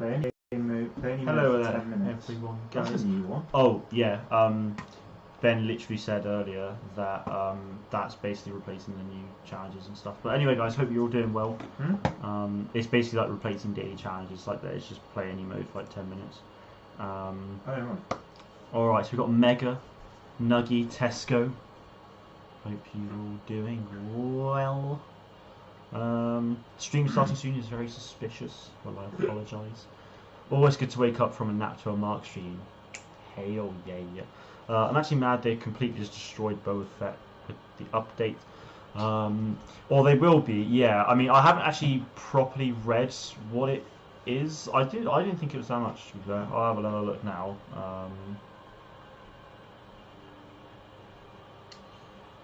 Play any mode Hello for there, 10 minutes. everyone, That's guys. a new one. Oh yeah, Ben literally said earlier that that's basically replacing the new challenges and stuff. But anyway, guys, hope you're all doing well. It's basically like replacing daily challenges, like that. It's just play any mode for like 10 minutes. All right, so we've got Mega, Nuggy, Tesco. Hope you're all doing well. Stream starting soon is very suspicious. Well, I apologise. Always good to wake up from a nap to a Mark stream. Hey, oh yeah. I'm actually mad they completely just destroyed Boba Fett with the update. Or they will be, yeah. I mean, I haven't actually properly read what it is. I didn't think it was that much, to be fair. I'll have another look now.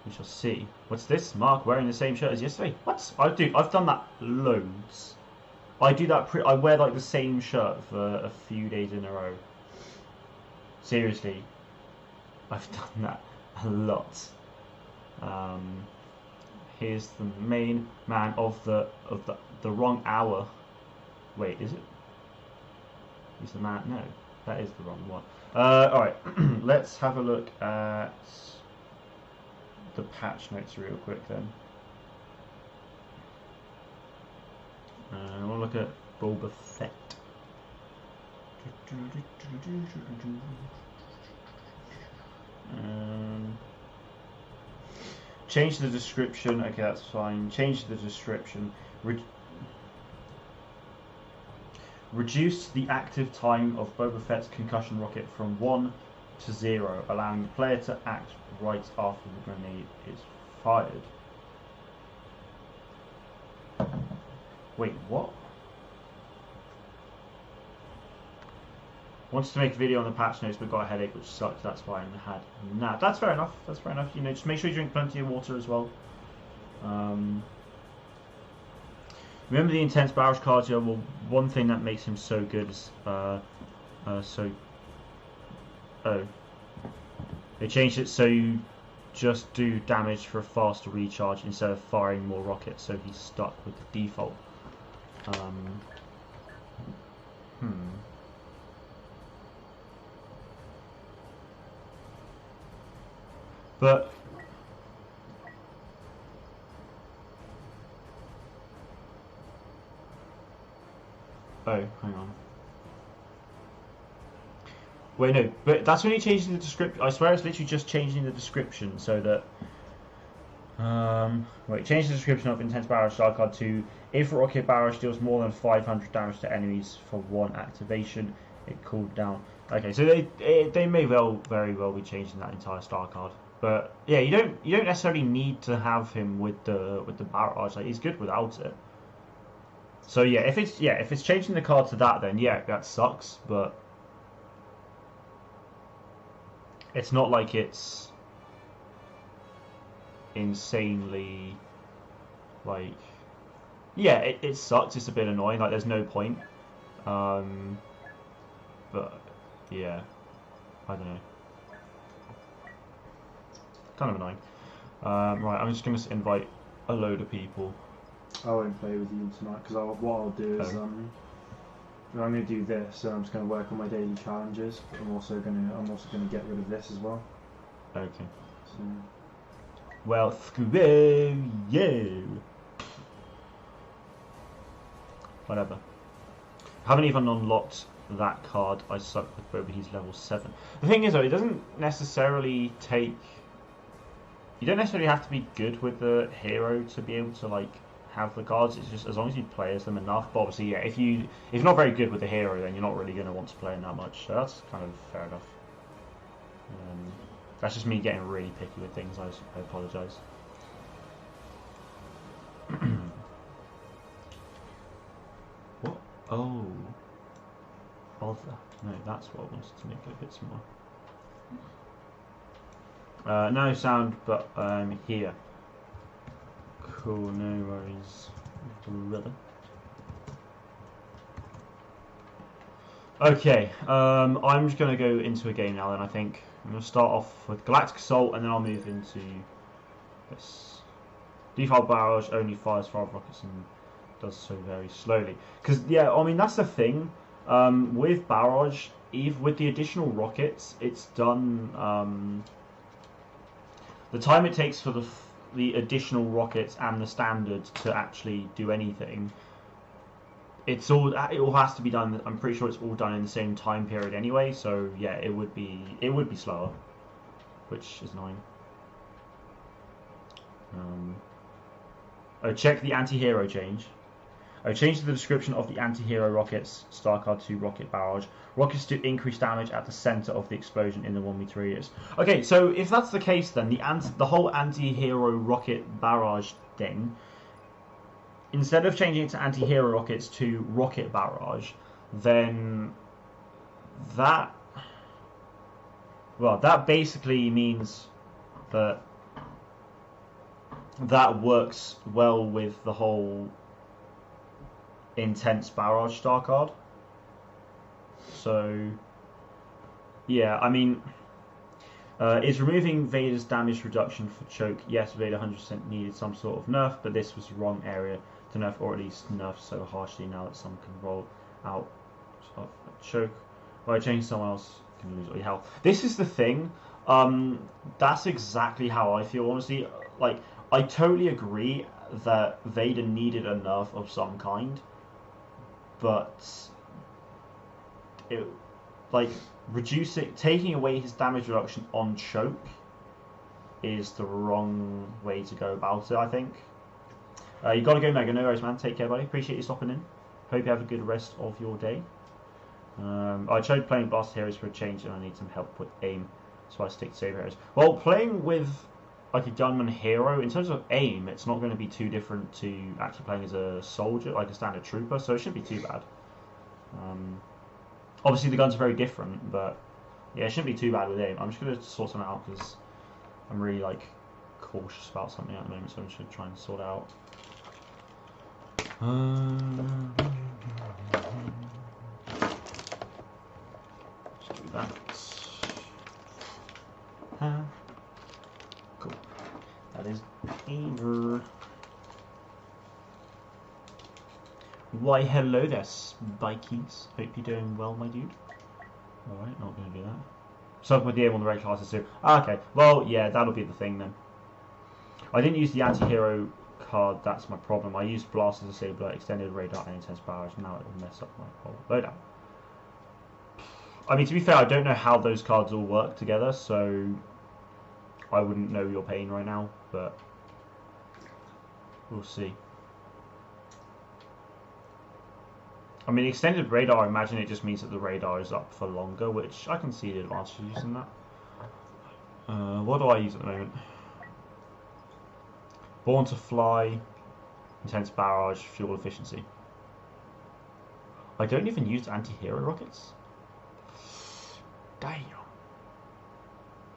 We shall see. What's this? Mark wearing the same shirt as yesterday? What? I've done that loads. I do that. I wear like the same shirt for a few days in a row. Seriously, I've done that a lot. Here's the main man of the wrong hour. Wait, is it? He's the man. No, that is the wrong one. All right, let's have a look at the patch notes real quick then. I want to look at Boba Fett. Change the description. Okay, that's fine. Change the description. Reduce the active time of Boba Fett's concussion rocket from 1 to 0, allowing the player to act right after the grenade is fired. Wait, what? Wanted to make a video on the patch notes but got a headache, which sucked. That's why I had nap. That's fair enough. That's fair enough. You know, just make sure you drink plenty of water as well. Remember the intense barrage cardio? Well, one thing that makes him so good is they changed it so you just do damage for a faster recharge instead of firing more rockets. So he's stuck with the default. But oh, hang on. Wait, no, but that's only changing the description. I swear it's literally just changing the description so that wait, change the description of Intense Barrage Star Card to if Rocket Barrage deals more than 500 damage to enemies for one activation, it cooled down. Okay, so they may very well be changing that entire star card. But yeah, you don't necessarily need to have him with the barrage. Like, he's good without it. So yeah, if it's changing the card to that, then yeah, that sucks. But it's not like it's insanely like, yeah, it sucks. It's a bit annoying. Like, there's no point. But yeah, I don't know. Kind of annoying. Right, I'm just going to invite a load of people. I won't play with you tonight because what I'll do is I'm going to do this, and I'm just going to work on my daily challenges. But I'm also going to get rid of this as well. Okay. So. Well, screw you. Whatever. Haven't even unlocked that card. I suck with Boba. He's level 7. The thing is, though, it doesn't necessarily take. You don't necessarily have to be good with the hero to be able to like have the cards. It's just as long as you play as them enough. But obviously, yeah, if you're not very good with the hero, then you're not really going to want to play him that much. So that's kind of fair enough. That's just me getting really picky with things. I apologise. What? Oh, bother. No, that's what I wanted to make it a bit smaller. No sound, but I'm here. Cool, no worries, brother. Okay, I'm just going to go into a game now then, I think. I'm going to start off with Galactic Assault, and then I'll move into this. Default barrage only fires 5 rockets and does so very slowly. Because, yeah, I mean, that's the thing. With barrage, even with the additional rockets, it's done. The time it takes for the additional rockets and the standard to actually do anything, it all has to be done. I'm pretty sure it's all done in the same time period anyway. So yeah, it would be slower, which is annoying. Check the anti-hero change. Change the description of the anti-hero rockets. StarCard 2 rocket barrage. Rockets do increase damage at the center of the explosion in the 1-meter radius. Okay, so if that's the case, then the whole anti-hero rocket barrage thing, instead of changing it to anti-hero rockets to rocket barrage, then that basically means that works well with the whole intense barrage star card. So yeah, I mean, is removing Vader's damage reduction for choke? Yes, Vader 100% needed some sort of nerf, but this was the wrong area to nerf, or at least nerf so harshly now that some can roll out of a choke. By changing someone else, you can lose all your health. This is the thing. That's exactly how I feel, honestly. Like, I totally agree that Vader needed a nerf of some kind, but taking away his damage reduction on choke is the wrong way to go about it, I think. You gotta go, Mega. No worries, man. Take care, buddy. Appreciate you stopping in. Hope you have a good rest of your day. I tried playing Blast Heroes for a change, and I need some help with aim, so I stick to Saber Heroes. Well, playing with like a gunman hero, in terms of aim, it's not going to be too different to actually playing as a soldier, like a standard trooper, so it shouldn't be too bad. Obviously the guns are very different, but yeah, it shouldn't be too bad with aim. I'm just going to sort something out because I'm really like cautious about something at the moment, so I'm just going to try and sort it out. Let's do that. Cool. That is Ever. Why, hello there, Spikies. Hope you're doing well, my dude. Alright, not going to do that. Something with the aim on the red classes too. Okay, well, yeah, that'll be the thing then. I didn't use the anti-hero card, that's my problem. I used Blast as a Disabler, Extended Radar, and Intense Barrage. Now it will mess up my whole loadout. I mean, to be fair, I don't know how those cards all work together, so I wouldn't know your pain right now, but we'll see. I mean, Extended Radar, I imagine it just means that the radar is up for longer, which I can see the advantage of using that. What do I use at the moment? Born to Fly, Intense Barrage, Fuel Efficiency. I don't even use anti-hero rockets? Damn.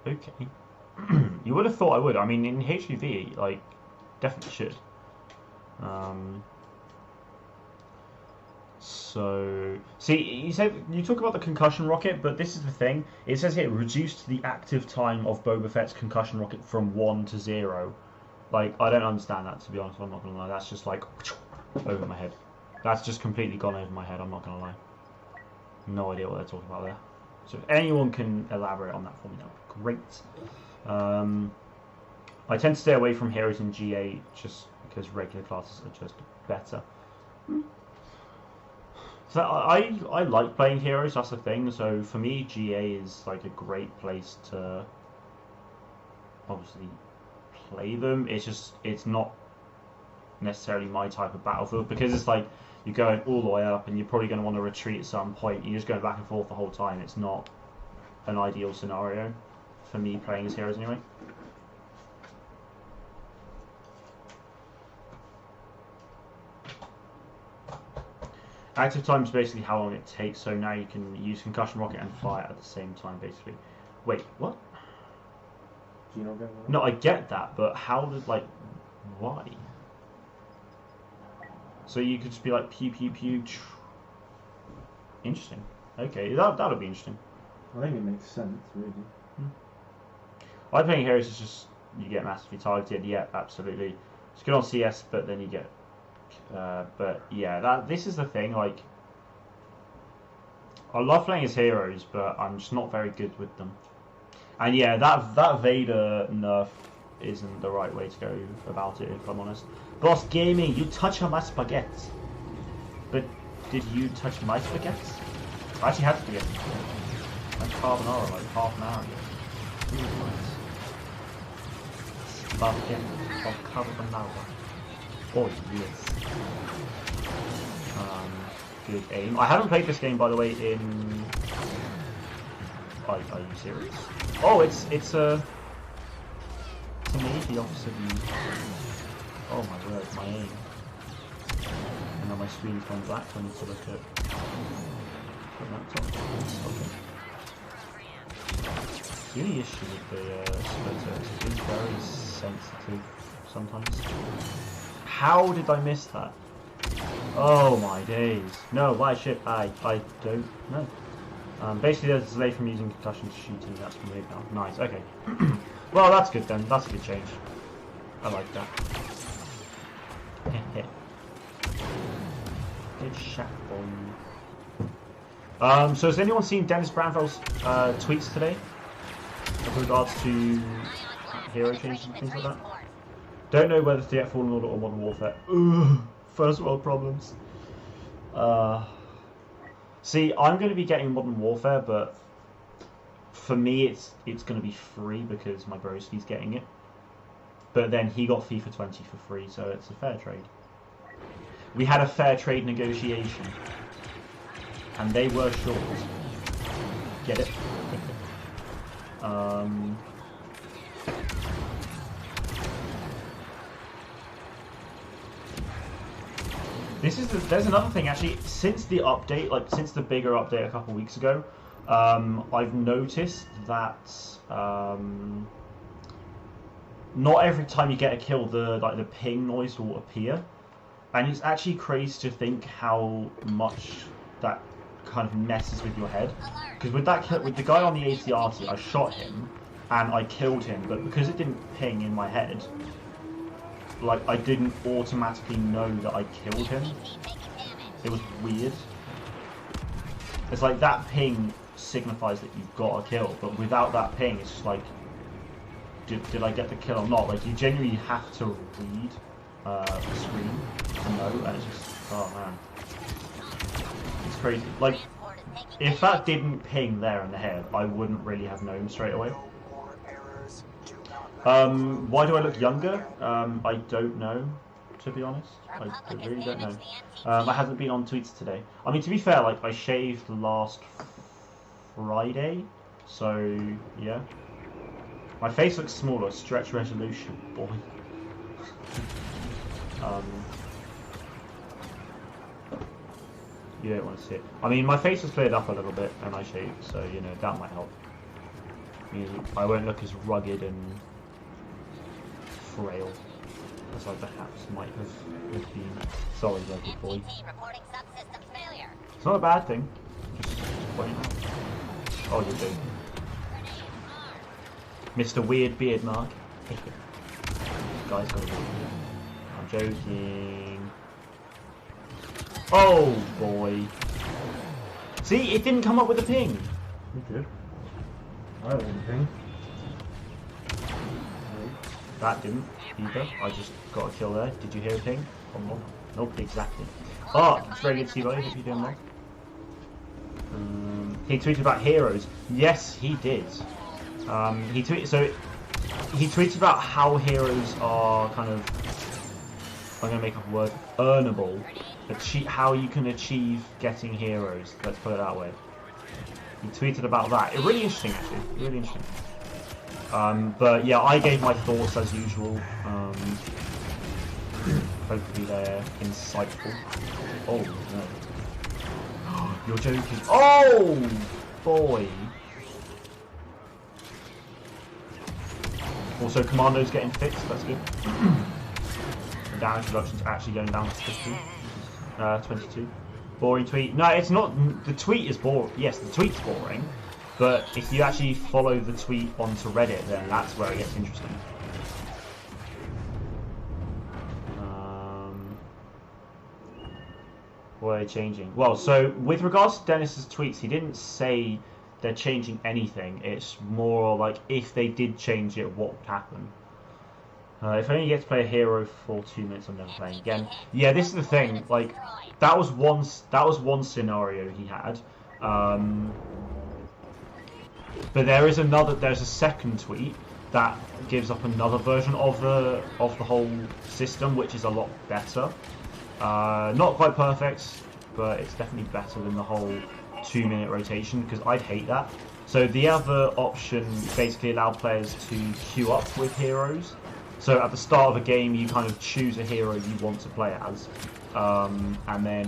Okay. You would have thought I would. I mean, in HUV, like, definitely should. So, see, you talk about the concussion rocket, but this is the thing. It says here, reduced the active time of Boba Fett's concussion rocket from 1 to 0. Like, I don't understand that, to be honest. I'm not going to lie. That's just, like, over my head. That's just completely gone over my head. I'm not going to lie. No idea what they're talking about there. So if anyone can elaborate on that for me, that would be great. I tend to stay away from heroes in GA just because regular classes are just better. So I like playing heroes, that's the thing. So for me, GA is like a great place to obviously play them. It's not necessarily my type of battlefield because it's like you're going all the way up and you're probably going to want to retreat at some point. You're just going back and forth the whole time. It's not an ideal scenario for me playing as heroes anyway. Active time is basically how long it takes, so now you can use concussion rocket and fire at the same time, basically. Wait, what? Do you not get that? No, I get that, but how did, like, why? So you could just be like, pew, pew, pew. Interesting. Okay, that'll be interesting. I think it makes sense, really. I think heroes is just, you get massively targeted, yeah, absolutely. It's good on CS, but then you get... but yeah, this is the thing, like... I love playing as heroes, but I'm just not very good with them. And yeah, that Vader nerf isn't the right way to go about it, if I'm honest. Boss Gaming, you touch on my spaghetti. But did you touch my spaghetti? I actually had spaghetti. Like carbonara, like half an hour ago. Ooh, nice. Spaghetti of carbonara. Oh yes. Good aim. I haven't played this game, by the way, in... Are you serious? Oh, it's a Navy officer view. Oh my word, my aim. And now my screen's gone black, so I need to look at the laptop. Okay. The only issue with the splitter is it is very sensitive sometimes. How did I miss that? Oh my days. No, why shit? I don't know. Basically there's a delay from using concussion to shooting, that's removed now. Nice, okay. Well, that's good then. That's a good change. I like that. Good shot, boy. So has anyone seen Dennis Branfell's tweets today? With regards to hero changes and things like that? Don't know whether to get Fallen Order or Modern Warfare. Ugh, first world problems. See, I'm going to be getting Modern Warfare, but for me it's going to be free because my broski's getting it. But then he got FIFA 20 for free, so it's a fair trade. We had a fair trade negotiation, and they were short. Get it? There's another thing actually. Since the update, like since the bigger update a couple of weeks ago, I've noticed that not every time you get a kill, the ping noise will appear, and it's actually crazy to think how much that kind of messes with your head. Because with the guy on the ATRT, I shot him and I killed him, but because it didn't ping in my head, like I didn't automatically know that I killed him. It was weird. It's like that ping signifies that you've got a kill, but without that ping, it's just like, did I get the kill or not? Like you genuinely have to read the screen to know, and it's just, oh man, it's crazy. Like if that didn't ping there in the head, I wouldn't really have known straight away. Why do I look younger? I don't know, to be honest. I really don't know. I haven't been on tweets today. I mean, to be fair, like I shaved last Friday, so yeah. My face looks smaller. Stretch resolution, boy. You don't want to see it. I mean, my face has cleared up a little bit, and I shaved, so you know that might help. I won't look as rugged and frail as I perhaps might have been. Sorry, local boy. It's not a bad thing. Just pointing out. Oh, you're joking. Mr. Weird Beard Mark. Guy's got a weird beard. I'm joking. Oh boy. See, it didn't come up with a ping. You did. I didn't ping. That didn't either. I just got a kill there. Did you hear a ping? Or not? Nope, exactly. Oh, it's very good to see you, buddy. Hope you're doing well. He tweeted about heroes. Yes, he did. He tweets about how heroes are kind of, I'm going to make up a word, earnable. How you can achieve getting heroes. Let's put it that way. He tweeted about that. It's really interesting, actually. Really interesting. But yeah, I gave my thoughts as usual. Hopefully they're insightful. Oh no. You're joking. Oh boy. Also, Commando's getting fixed, that's good. The damage reduction's actually going down to 50. 22. Boring tweet. No, it's not. The tweet is boring. Yes, the tweet's boring. But if you actually follow the tweet onto Reddit, then that's where it gets interesting. What are they changing? Well, so with regards to Dennis's tweets, he didn't say they're changing anything. It's more like if they did change it, what would happen? If only you get to play a hero for 2 minutes, I'm never playing again. Yeah, this is the thing. Like, that was one scenario he had. But there's a second tweet that gives up another version of the whole system, which is a lot better. Not quite perfect, but it's definitely better than the whole 2-minute rotation, because I'd hate that. So the other option basically allowed players to queue up with heroes. So at the start of a game, you kind of choose a hero you want to play as, and then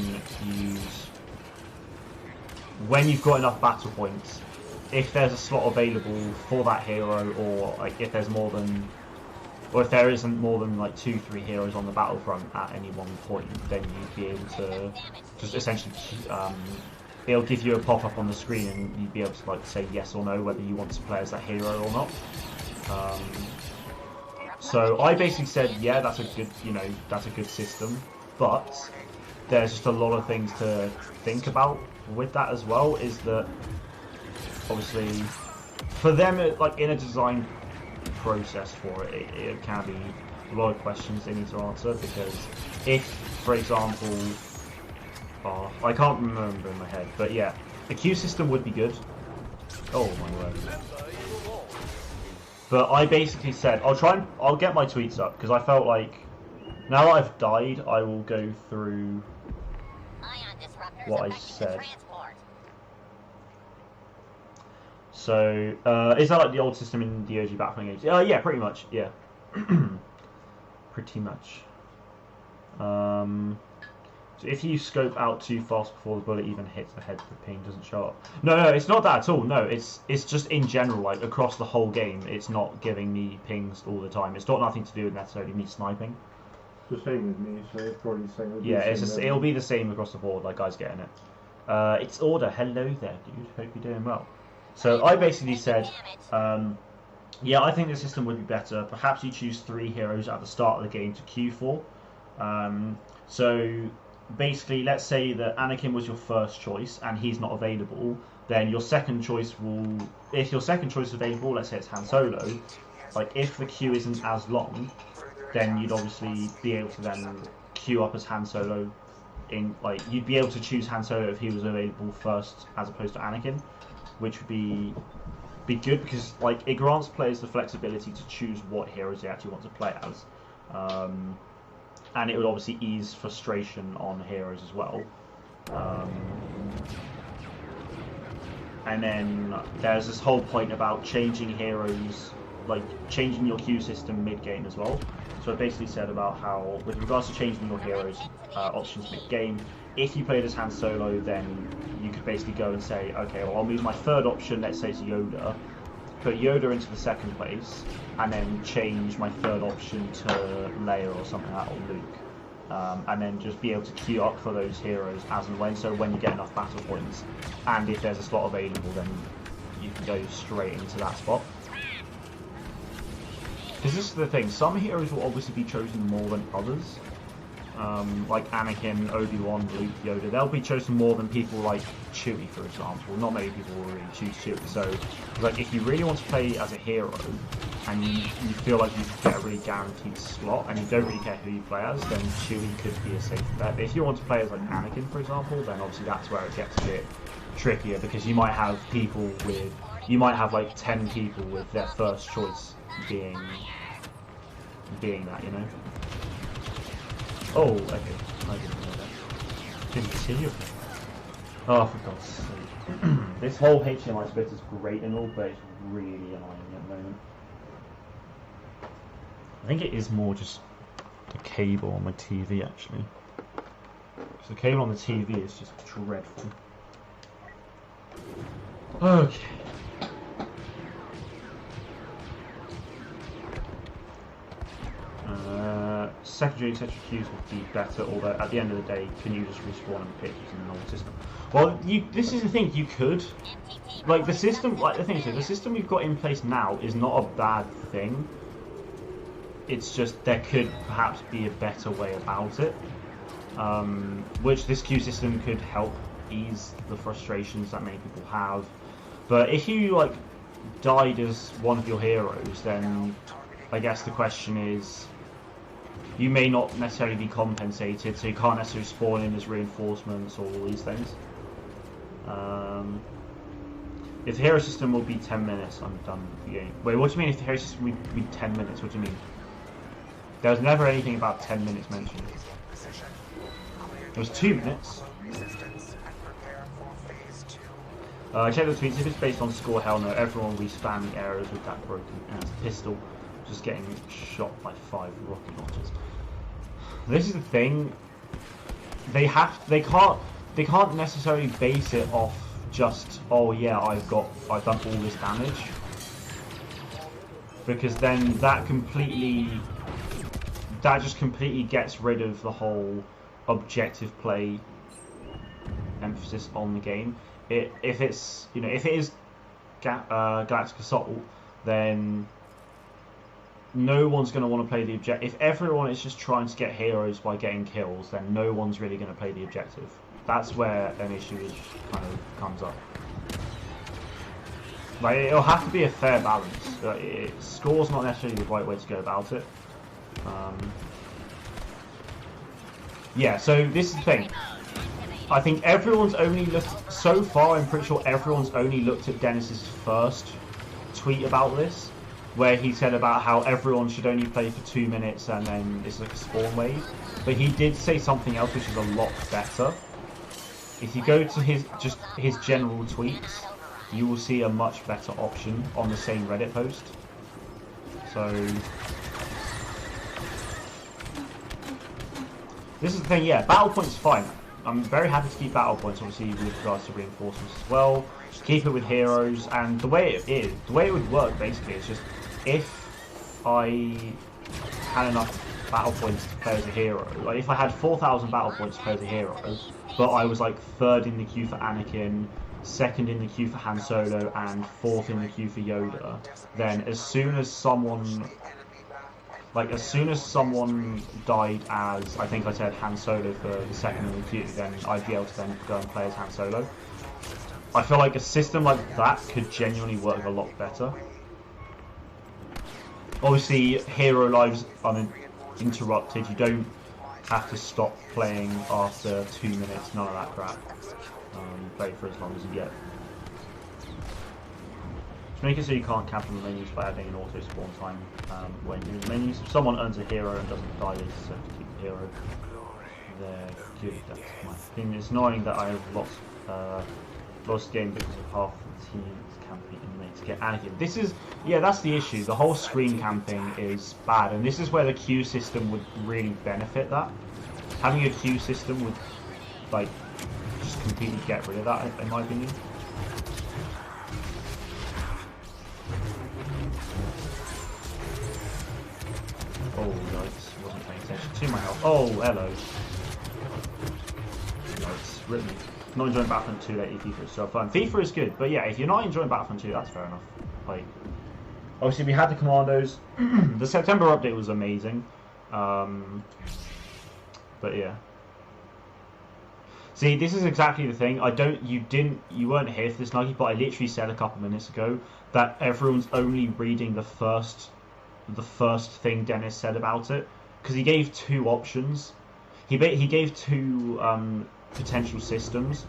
when you've got enough battle points, if there's a slot available for that hero, or like if there isn't more than like 2-3 heroes on the battlefront at any one point, then you'd be able to just essentially it'll give you a pop-up on the screen, and you'd be able to like say yes or no whether you want to play as that hero or not. So I basically said, yeah, that's a good system, but there's just a lot of things to think about with that as well. Is that obviously for them, like in a design process for it, it can be a lot of questions they need to answer, because if, for example, I can't remember in my head, but yeah, the queue system would be good. Oh my word. But I basically said, I'll get my tweets up, because I felt like, now that I've died, I will go through what I said. So, is that like the old system in the OG Battlefront games? Yeah, pretty much, yeah. Pretty much. So if you scope out too fast before the bullet even hits the head, the ping doesn't show up. No, it's not that at all. No, it's just in general, like across the whole game, it's not giving me pings all the time. It's got nothing to do with necessarily me sniping. It's the same with me, so it's probably the same. Yeah, it'll be the same across the board. Like, guys getting it. It's Order. Hello there, dude. Hope you're doing well. So I basically said, yeah, I think the system would be better. Perhaps you choose 3 heroes at the start of the game to queue for. So basically, let's say that Anakin was your first choice and he's not available, then your second choice if your second choice is available, let's say it's Han Solo, like if the queue isn't as long, then you'd obviously be able to then queue up as Han Solo. You'd be able to choose Han Solo if he was available first, as opposed to Anakin, which would be good, because like it grants players the flexibility to choose what heroes they actually want to play as. And it would obviously ease frustration on heroes as well. And then there's this whole point about changing heroes, like changing your queue system mid-game as well. So I basically said about how, with regards to changing your heroes options mid-game, if you played as Han Solo, then you could basically go and say, okay, well, I'll use my third option, let's say it's Yoda, put Yoda into the second place, and then change my third option to Leia or something like that, or Luke. And then just be able to queue up for those heroes as and when, so when you get enough battle points, and if there's a slot available, then you can go straight into that spot. Because this is the thing, some heroes will obviously be chosen more than others. Like Anakin, Obi-Wan, Luke, Yoda, they'll be chosen more than people like Chewie, for example. Not many people will really choose Chewie. So, like, if you really want to play as a hero, and you feel like you get a really guaranteed slot, and you don't really care who you play as, then Chewie could be a safe bet. But if you want to play as like Anakin, for example, then obviously that's where it gets a bit trickier, because you might have like 10 people with their first choice being that, you know. Oh, okay. I didn't know that. Didn't see you. Oh, for God's sake. This whole HDMI split is great and all, but it's really annoying at the moment. I think it is more just the cable on my TV, actually. Because the cable on the TV is just dreadful. Okay. Secondary etc. queues would be better, although at the end of the day, can you just respawn and pick using the normal system? Well, this is the thing, you could. Like, the system, like, the thing is, the system we've got in place now is not a bad thing. It's just, there could perhaps be a better way about it. which this queue system could help ease the frustrations that many people have. But if you like died as one of your heroes, then I guess the question is, you may not necessarily be compensated, so you can't necessarily spawn in as reinforcements or all these things. If the hero system will be 10 minutes, I'm done with the game. Wait, what do you mean if the hero system will be 10 minutes? What do you mean? There was never anything about 10 minutes mentioned. It was 2 minutes. Check the tweets. If it's based on score, hell no. Everyone will be spamming arrows with that broken ass pistol, just getting shot by 5 rocket launchers. This is the thing. They can't necessarily base it off just, oh yeah, I've done all this damage, because then that just completely gets rid of the whole objective play emphasis on the game. If it is Galactic Assault, then no one's going to want to play the objective. If everyone is just trying to get heroes by getting kills, then no one's really going to play the objective. That's where an issue kind of comes up. Like, it'll have to be a fair balance. Score's not necessarily the right way to go about it. Yeah, so this is the thing. I think everyone's only looked, so far I'm pretty sure everyone's only looked at Dennis's first tweet about this, where he said about how everyone should only play for 2 minutes and then it's like a spawn wave. But he did say something else which is a lot better. If you go to his general tweets, you will see a much better option on the same Reddit post. So this is the thing, yeah, battle points is fine. I'm very happy to keep battle points, obviously, with regards to reinforcements as well. Keep it with heroes, and the way it would work basically is just if I had enough battle points to play as a hero, like if I had 4,000 battle points to play as a hero, but I was like 3rd in the queue for Anakin, 2nd in the queue for Han Solo, and 4th in the queue for Yoda, then as soon as someone died as, I think I said Han Solo for the 2nd in the queue, then I'd be able to then go and play as Han Solo. I feel like a system like that could genuinely work a lot better. Obviously, hero lives uninterrupted. You don't have to stop playing after 2 minutes, none of that crap. Play for as long as you get. Make it so you can't capture the menus by adding an auto spawn time when you're in the menus. If someone earns a hero and doesn't die, they just have to keep the hero. They're good. That's my opinion. It's annoying that I have lost game because of half the team's camping and to get Anakin. This is, yeah, that's the issue. The whole screen camping is bad, and this is where the queue system would really benefit that. Having a queue system would, like, just completely get rid of that, in my opinion. Oh, yikes, wasn't paying attention to my health. Oh, hello. Yikes, rip me. Not enjoying Battlefront 2 lately, FIFA is so fun. FIFA is good, but yeah, if you're not enjoying Battlefront 2, that's fair enough. Like, obviously we had the Commandos. The September update was amazing. But yeah. See, this is exactly the thing. You weren't here for this, Nuggy, but I literally said a couple minutes ago that everyone's only reading the first thing Dennis said about it, because he gave 2 options. He gave 2 potential systems,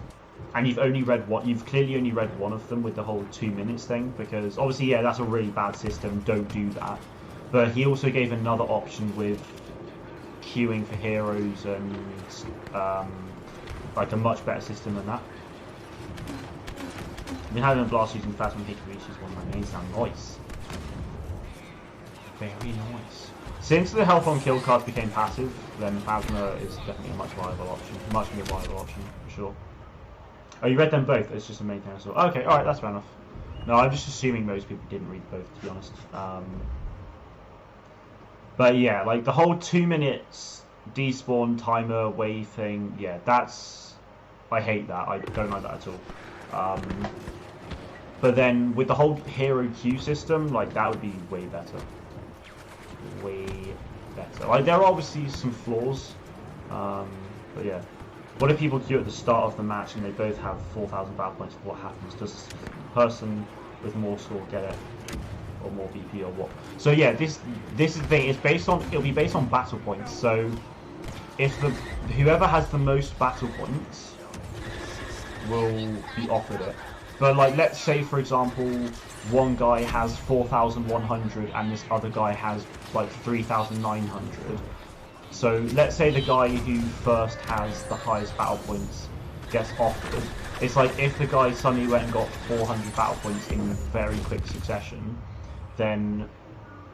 and you've clearly only read one of them with the whole 2 minutes thing, because obviously, yeah, that's a really bad system, don't do that. But he also gave another option with queuing for heroes and like a much better system than that. I've been having a blast using Phasma Hickory, which is one of my mains now. Nice. Very nice. Since the health on kill cards became passive, then Phasma is definitely a much more viable option, for sure. Oh, you read them both? It's just a main thing I saw. Okay, alright, that's fair enough. No, I'm just assuming most people didn't read both, to be honest. But yeah, like the whole 2 minutes despawn timer wave thing, yeah, I hate that. I don't like that at all. But then with the whole hero queue system, like that would be way better. Way better. Like there are obviously some flaws. But yeah. What if people do at the start of the match and they both have 4,000 battle points? What happens? Does the person with more score get it? Or more BP or what? So yeah, this is the thing. It'll be based on battle points. So if whoever has the most battle points will be offered it. But like, let's say for example, one guy has 4,100 and this other guy has like 3,900. So let's say the guy who first has the highest battle points gets offered. It's like if the guy suddenly went and got 400 battle points in very quick succession, then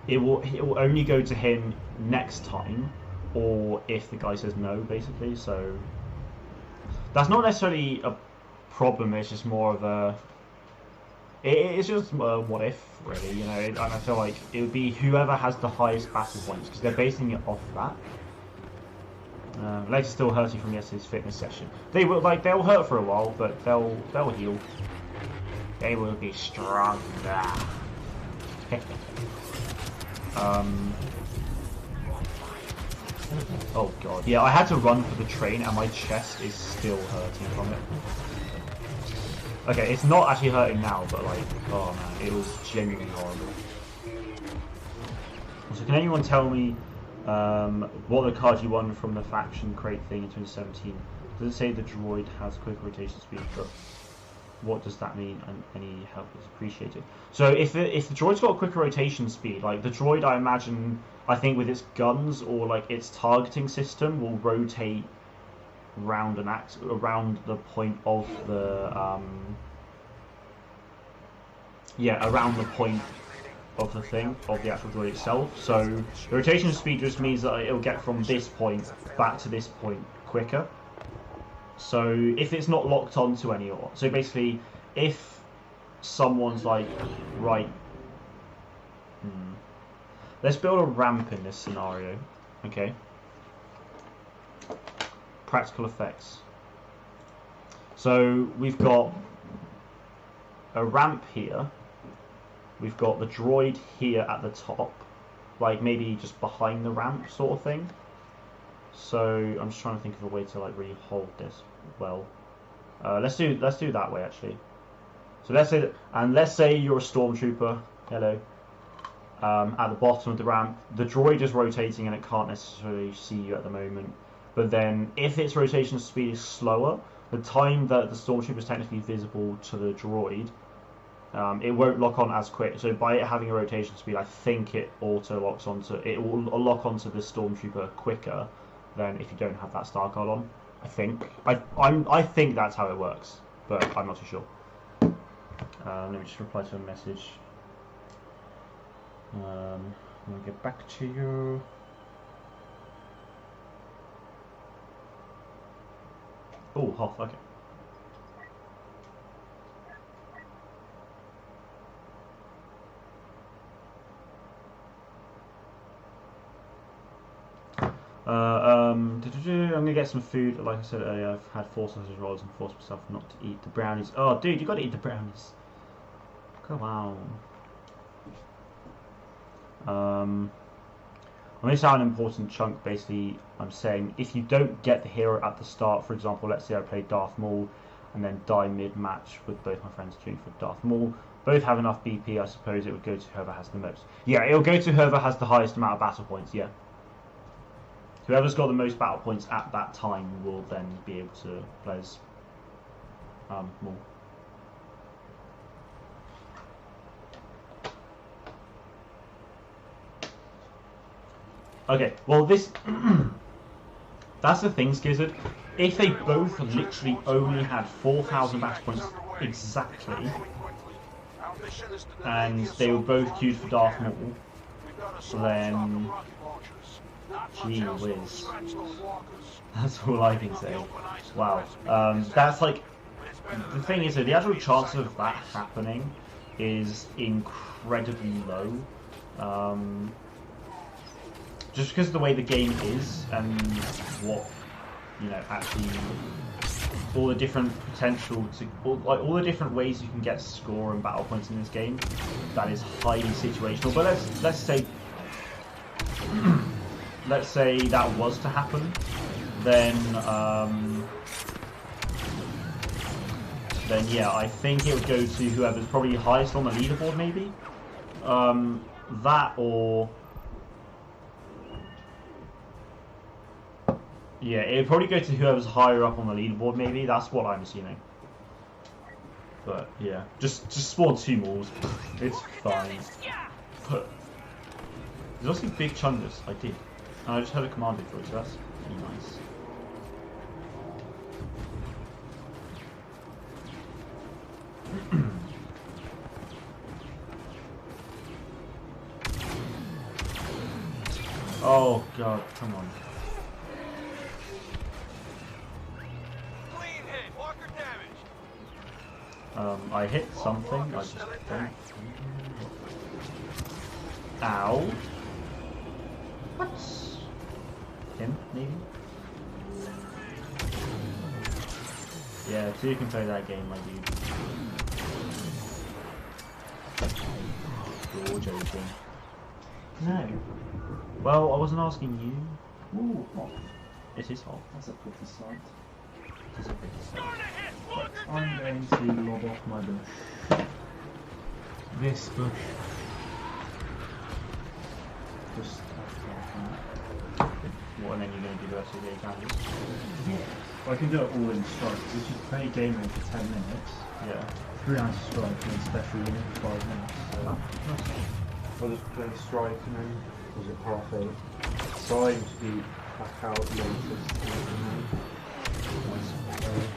it will only go to him next time, or if the guy says no, basically. So that's not necessarily a problem. It's just more of a it's just what if, really, you know. And I feel like it would be whoever has the highest battle points, because they're basing it off that. Legs are still hurting from yesterday's fitness session. They'll hurt for a while, but they'll heal. They will be stronger. Oh god. Yeah, I had to run for the train and my chest is still hurting from it. Okay, it's not actually hurting now, but like, oh man, it was genuinely horrible. So can anyone tell me what the card you won from the faction crate thing in 2017? Does it say the droid has quick rotation speed, but what does that mean, and any help is appreciated? So if the droid's got a quicker rotation speed, like the droid, I think with its guns or like its targeting system will rotate around the point of the around the point of the thing, of the actual droid itself. So the rotation speed just means that it'll get from this point back to this point quicker. So if it's not locked onto any, so basically if someone's like, right, let's build a ramp in this scenario, okay? Practical effects. So we've got a ramp here, we've got the droid here at the top, like maybe just behind the ramp sort of thing. So I'm just trying to think of a way to like really hold this well. Let's do that way actually. So let's say you're a stormtrooper. Hello. At the bottom of the ramp, the droid is rotating and it can't necessarily see you at the moment. But then, if its rotation speed is slower, the time that the stormtrooper is technically visible to the droid, it won't lock on as quick. So by it having a rotation speed, I think it will lock onto the stormtrooper quicker than if you don't have that star card on. I think. I think that's how it works, but I'm not too sure. Let me just reply to a message. I'm gonna get back to you. Oh, Hoth, okay. I'm gonna get some food. Like I said earlier, I've had 4 sausage rolls and forced myself not to eat the brownies. Oh, dude, you gotta eat the brownies. Come on. I'm missing out an important chunk. Basically, I'm saying if you don't get the hero at the start, for example, let's say I play Darth Maul and then die mid-match with both my friends tuning for Darth Maul, both have enough BP, I suppose it would go to whoever has the most. Yeah, it'll go to whoever has the highest amount of battle points, yeah. Whoever's got the most battle points at that time will then be able to play as Maul. Okay, well this... that's the thing, Skizzard. If they both literally only had 4,000 battle points exactly, and they were both queued for Darth Maul, then... gee whiz. That's all I can say. Wow. That's like... the thing is, the actual chance of that happening is incredibly low. Just because of the way the game is and what, you know, actually all the different potential to all the different ways you can get score and battle points in this game, that is highly situational. But let's say let's say that was to happen, then yeah, I think it would go to whoever's probably highest on the leaderboard, maybe. That or yeah, it would probably go to whoever's higher up on the leaderboard, maybe. That's what I'm assuming. But yeah, just spawn 2 malls. It's fine. But there's also big chungus. I did. And I just had a commander choice, so that's pretty nice. Oh god, come on. Clean hit, walker damage. I hit something, I just don't. Ow. What? Him, maybe? Yeah, so you can play that game like you. You're joking. No. Well, I wasn't asking you. Ooh, hot. It is hot. That's a pretty sight. It is a pretty sight. Start a hit, walker I'm damage. going to lob off my bush. This bush. Just What, and then you're going to do the rest of the day challenges? yeah. I can do it all in strike. We should play game mode for 10 minutes. Yeah. 3 hours of strike and then special unit for 5 minutes. So I'll just play strike and then was it half 8? Trying to be back out latest.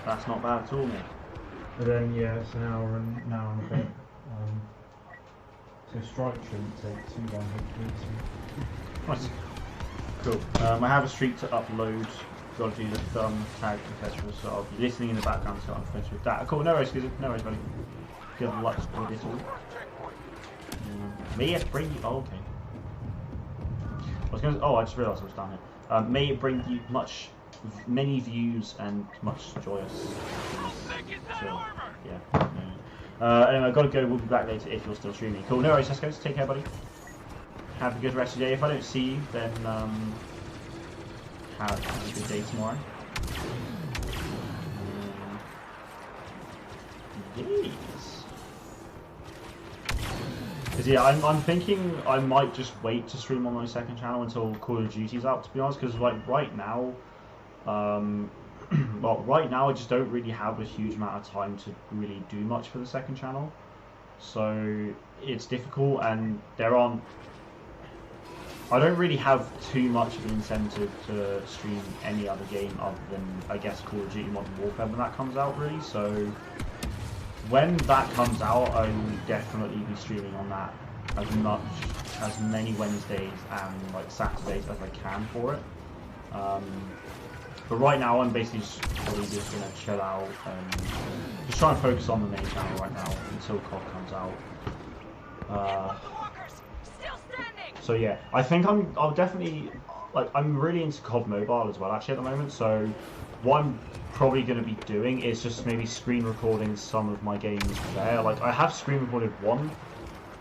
That's not bad at all, mate. But then yeah, it's an hour and a bit. So strike shouldn't take too long hopefully. Nice. Cool. I have a streak to upload. Got to do the character festival, so I'll be listening in the background so I'm finished with that. Cool, no worries, no worries, buddy. Good luck with it all. May it bring you. Oh, okay. I was going to. Oh, I just realised I was down here. May it bring you many views and much joyous. So, yeah. Anyway, I've got to go. We'll be back later if you're still streaming. Cool, no worries, let's go. Take care, buddy. Have a good rest of your day. If I don't see you, then have a good day tomorrow. Yes. Because yeah, I'm thinking I might just wait to stream on my second channel until Call of Duty's out, to be honest. Because like right now, well, right now I just don't really have a huge amount of time to really do much for the second channel. So it's difficult, and I don't really have too much of an incentive to stream any other game other than, I guess, Call of Duty Modern Warfare when that comes out, really. So when that comes out, I will definitely be streaming on that as many Wednesdays and like Saturdays as I can for it. But right now, I'm basically probably just gonna chill out and just try and focus on the main channel right now until COD comes out. So yeah, I think I'll definitely, like, I'm really into COD Mobile as well actually at the moment, so what I'm probably going to be doing is just maybe screen recording some of my games there. Like, I have screen recorded one,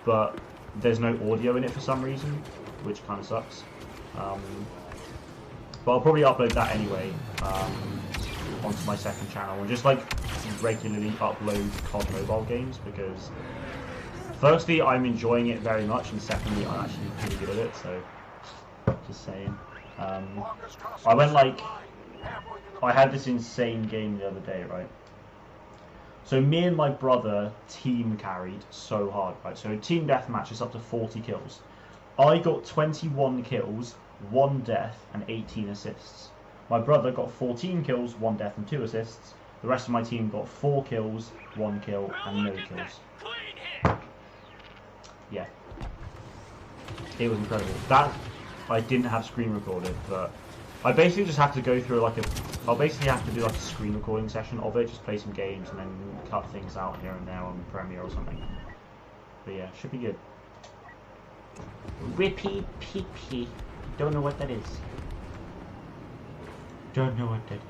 but there's no audio in it for some reason, which kind of sucks. But I'll probably upload that anyway onto my second channel and just like regularly upload COD Mobile games, because firstly, I'm enjoying it very much, and secondly, I'm actually pretty good at it, so just saying. I went like, I had this insane game the other day, right? So me and my brother team carried so hard, right? So team deathmatch is up to 40 kills. I got 21 kills, 1 death, and 18 assists. My brother got 14 kills, 1 death, and 2 assists. The rest of my team got 4 kills, 1 kill, and no kills. Yeah, it was incredible. That I didn't have screen recorded, but I basically just have to go through like I'll basically have to do like a screen recording session of it, just play some games and then cut things out here and there on Premiere or something. But yeah, should be good. Rippy peepee. Don't know what that is. Don't know what that is.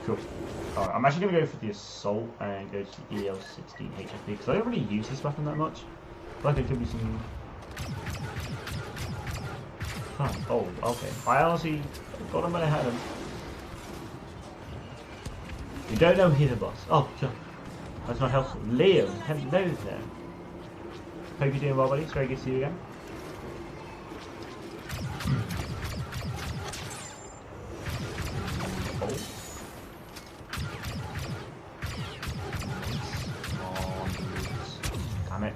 Cool. Alright, I'm actually going to go for the Assault and go to the EL-16 HFP, because I don't really use this weapon that much. I feel like there could be some turn. Oh, okay. I honestly got him ahead of him. You don't know he's a boss. Oh, sure. That's not helpful. Liam, hello there. Hope you're doing well, buddy. It's very good to see you again. Oh. Damn it.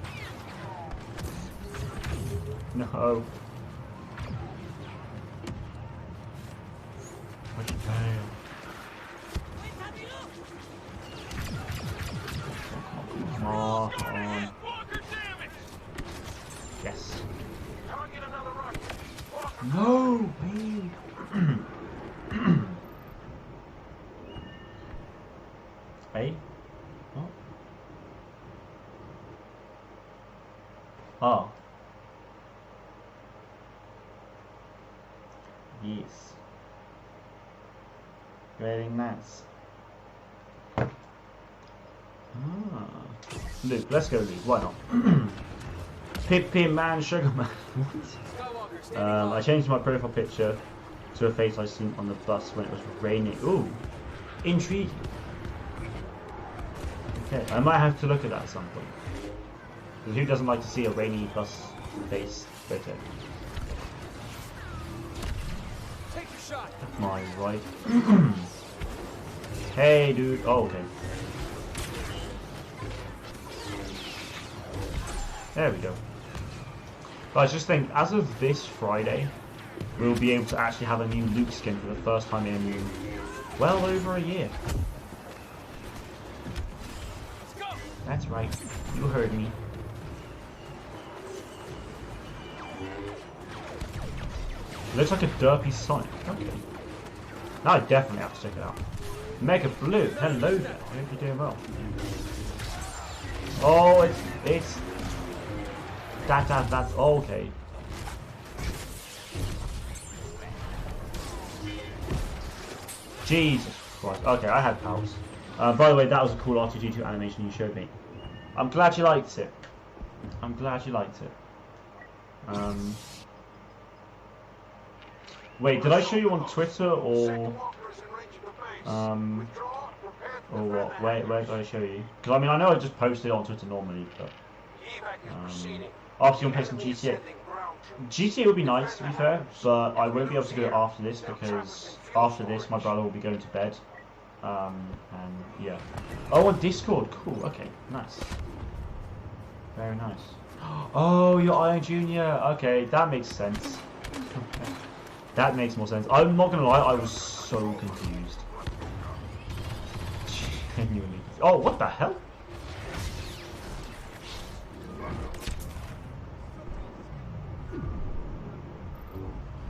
No. What you doing? Come on. Yes. No, babe. Hey? What? Oh. Yes. Very nice. Ah. Luke, let's go, Luke. Why not? Pip Man, Sugar Man. What? I changed my profile picture to a face I seen on the bus when it was raining. Ooh, intriguing. Okay, I might have to look at that at some point. Because who doesn't like to see a rainy bus face photo? Take your shot. My right. Hey, dude. Oh, okay. There we go. But I just think, as of this Friday, we'll be able to actually have a new Luke skin for the first time in well over a year. Let's go. That's right. You heard me. Looks like a derpy Sonic. Okay. Now I definitely have to check it out. Mega Blue. Hello there. I hope you're doing well. Oh, it's that's okay. Jesus Christ. Okay, I had powers. By the way, that was a cool R2-D2 animation you showed me. I'm glad you liked it. I'm glad you liked it. Wait, did I show you on Twitter or what? Where did I show you? Because I mean, I know I just posted on Twitter normally, but obviously, I'm posting GTA. GTA would be nice, to be fair, but I won't be able to do it after this because after this, my brother will be going to bed. And yeah. Oh, on Discord. Cool. Okay. Nice. Very nice. Oh, you're Iron Junior. Okay, that makes sense. That makes more sense. I'm not gonna lie, I was so confused. Genuinely. Oh, what the hell?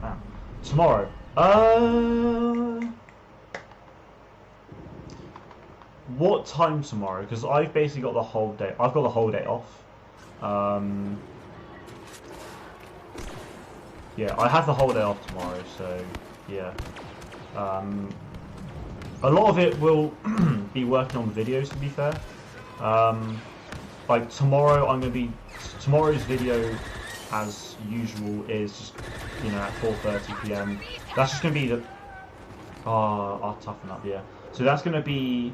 Wow. Tomorrow. What time tomorrow? Because I've basically got the whole day. I've got the whole day off. Yeah, I have the whole day off tomorrow, so yeah. A lot of it will be working on videos, to be fair. Like tomorrow, tomorrow's video, as usual, is just at 4:30 PM. That's just gonna be the. Oh, I'll toughen up, yeah. So that's gonna be.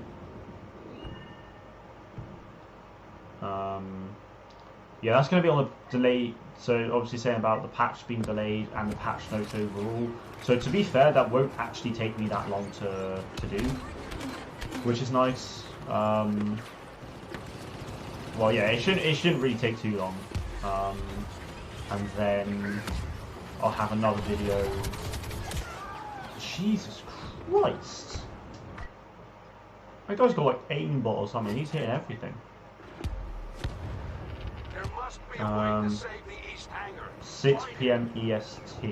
Yeah, that's going to be on the delay. So obviously saying about the patch being delayed and the patch notes overall. So to be fair, that won't actually take me that long to do, which is nice. Well, yeah, it shouldn't really take too long. And then I'll have another video. Jesus Christ! That guy's got like aimbot or something. He's hitting everything. 6 PM EST.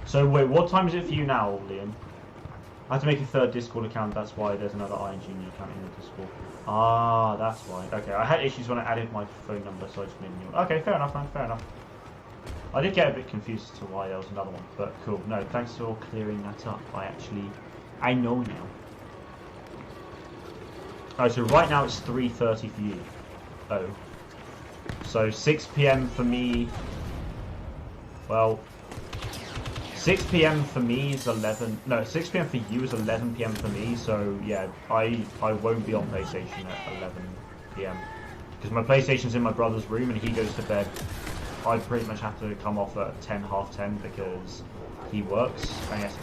So wait, what time is it for you now, Liam? I have to make a third Discord account. That's why there's another Iron Junior account in the Discord. Ah, that's why. Okay, I had issues when I added my phone number, so I just made a new one. Okay, fair enough, man. Fair enough. I did get a bit confused as to why there was another one, but cool. No, thanks for clearing that up. I know now. Alright, so right now it's 3:30 for you. Oh. So 6 p.m. for me. Well, 6 p.m. for me is 11. No, 6 p.m. for you is 11 p.m. for me. So yeah, I won't be on PlayStation at 11 p.m. because my PlayStation's in my brother's room and he goes to bed. I pretty much have to come off at 10, half 10 because he works and he has to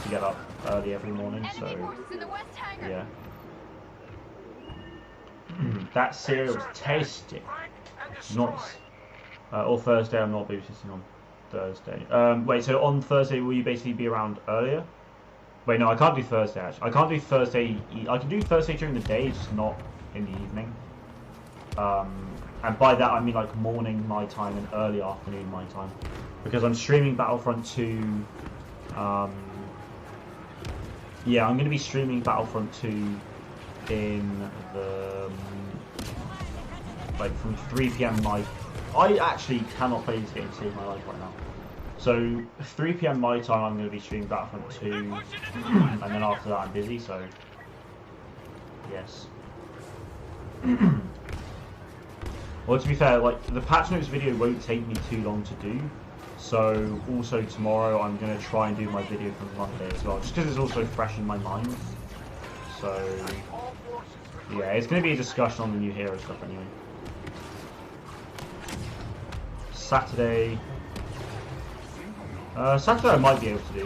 get up early every morning. So yeah, that cereal's tasty. Nice. Or Thursday, I'm not babysitting on Thursday. Wait, so on Thursday will you basically be around earlier? Wait, no, I can't do Thursday actually. I can't do Thursday. I can do Thursday during the day, just not in the evening. And by that I mean like morning my time and early afternoon my time, because I'm streaming Battlefront 2. Yeah, I'm going to be streaming Battlefront 2 in the like from 3 p.m. my. I actually cannot play this game to save my life right now. So 3 p.m. my time, I'm going to be streaming Battlefront 2, and then after that I'm busy. So yes. Well, to be fair, like the patch notes video won't take me too long to do. So also tomorrow I'm going to try and do my video from Monday as well, just because it's also fresh in my mind. So yeah, it's going to be a discussion on the new hero stuff anyway. Saturday I might be able to do.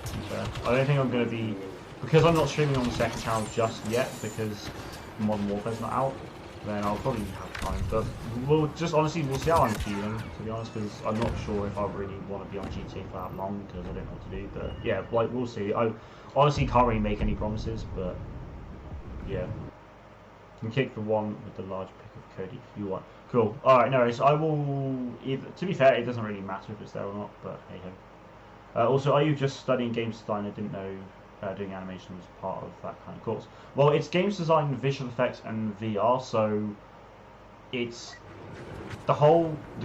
To be fair. I don't think I'm going to be, because I'm not streaming on the second channel just yet because Modern Warfare's not out. Then I'll probably have time, but we'll just honestly we'll see how I'm feeling, to be honest, because I'm not sure if I really want to be on GTA for that long because I don't know what to do. But yeah, like we'll see. I honestly can't really make any promises, but yeah, can kick the one with the large pick of Cody if you want. Cool. All right, no worries. I will. To be fair, it doesn't really matter if it's there or not, but hey ho. Also, are you just studying games design? I didn't know. Doing animation was part of that kind of course. Well, it's games design, visual effects, and VR. So it's the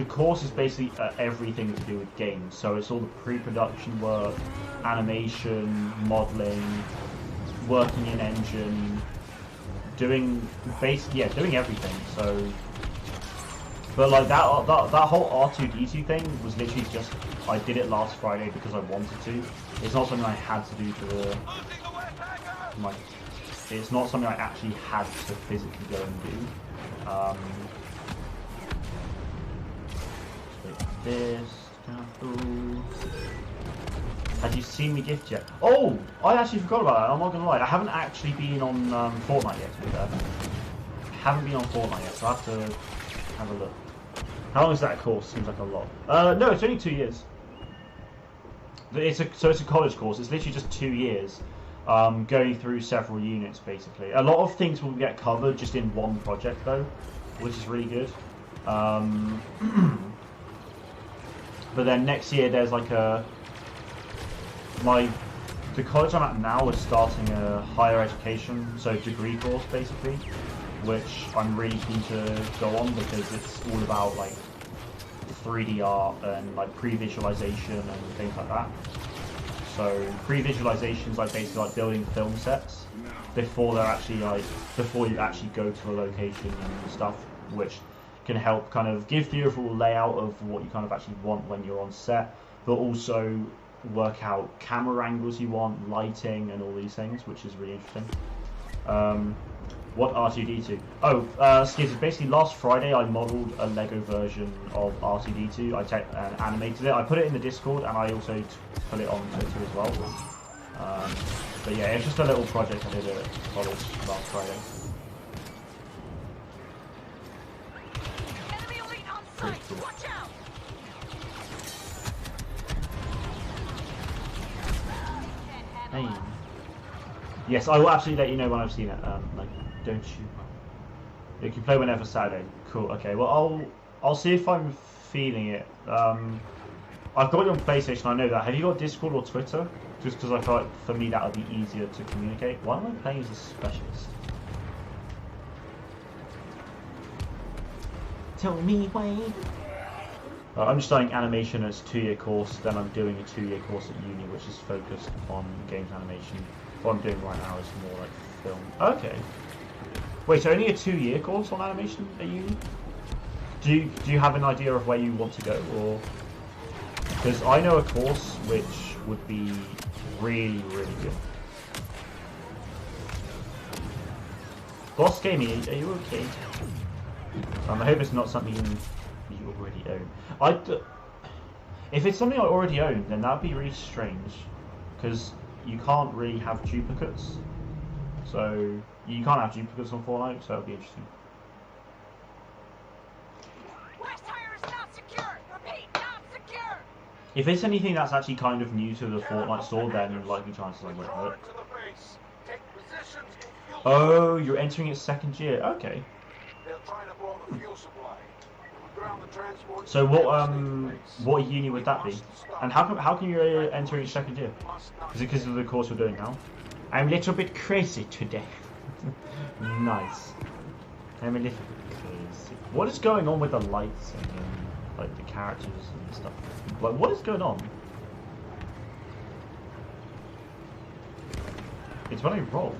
course is basically everything to do with games. So it's all the pre-production work, animation, modeling, working in engine, doing everything. So, but like that whole R2D2 thing was literally just I did it last Friday because I wanted to. It's not something I had to do for the it's not something I actually had to physically go and do. This careful. Have you seen the gift yet? Oh, I actually forgot about that. I'm not gonna lie. I haven't actually been on Fortnite yet. To be fair, I haven't been on Fortnite yet, so I have to have a look. How long is that course? Seems like a lot. No, it's only 2 years. It's a college course. It's literally just 2 years, going through several units basically. A lot of things will get covered just in one project though, which is really good. But then next year there's like the college I'm at now is starting a higher education, so degree course basically, which I'm really keen to go on because it's all about like 3D art and like pre-visualization and things like that. So pre-visualization is like basically like building film sets before they're actually before you actually go to a location and stuff, which can help kind of give the overall layout of what you kind of actually want when you're on set, but also work out camera angles you want, lighting, and all these things, which is really interesting. What R2D2? Oh, Skids, basically last Friday I modelled a Lego version of R2D2. I animated it. I put it in the Discord and I also put it on Twitter as well. But yeah, it's just a little project I did at college last Friday. Enemy elite on sight. Cool. Watch out! Hey. Yes, I will absolutely let you know when I've seen it. Like, don't you? You can play whenever Saturday. Cool. Okay. Well, I'll see if I'm feeling it. I've got you on PlayStation. I know that. Have you got Discord or Twitter? Just because I feel like for me that would be easier to communicate. Why am I playing as a specialist? Tell me why. I'm just studying animation as a 2-year course. Then I'm doing a 2-year course at uni, which is focused on games animation. What I'm doing right now is more like film. Okay. Wait, so only a 2-year course on animation at uni? Do you have an idea of where you want to go, or because I know a course which would be really good. Boss Gaming, are you okay? I hope it's not something you already own. If it's something I already own, then that'd be really strange, because you can't really have duplicates. So you can't have duplicates on Fortnite, so that'd be interesting. West tire is not secure. Repeat, not secure. If it's anything that's actually kind of new to the Fortnite store, then likely chances I won't hurt. Oh, you're entering its second year. Okay. So what uni would that be? And how can you enter its second year? Is it because of the course we're doing now? I'm a little bit crazy today. Nice. I'm a little bit crazy. What is going on with the lights and like the characters and stuff? Like, what is going on? It's when I roll.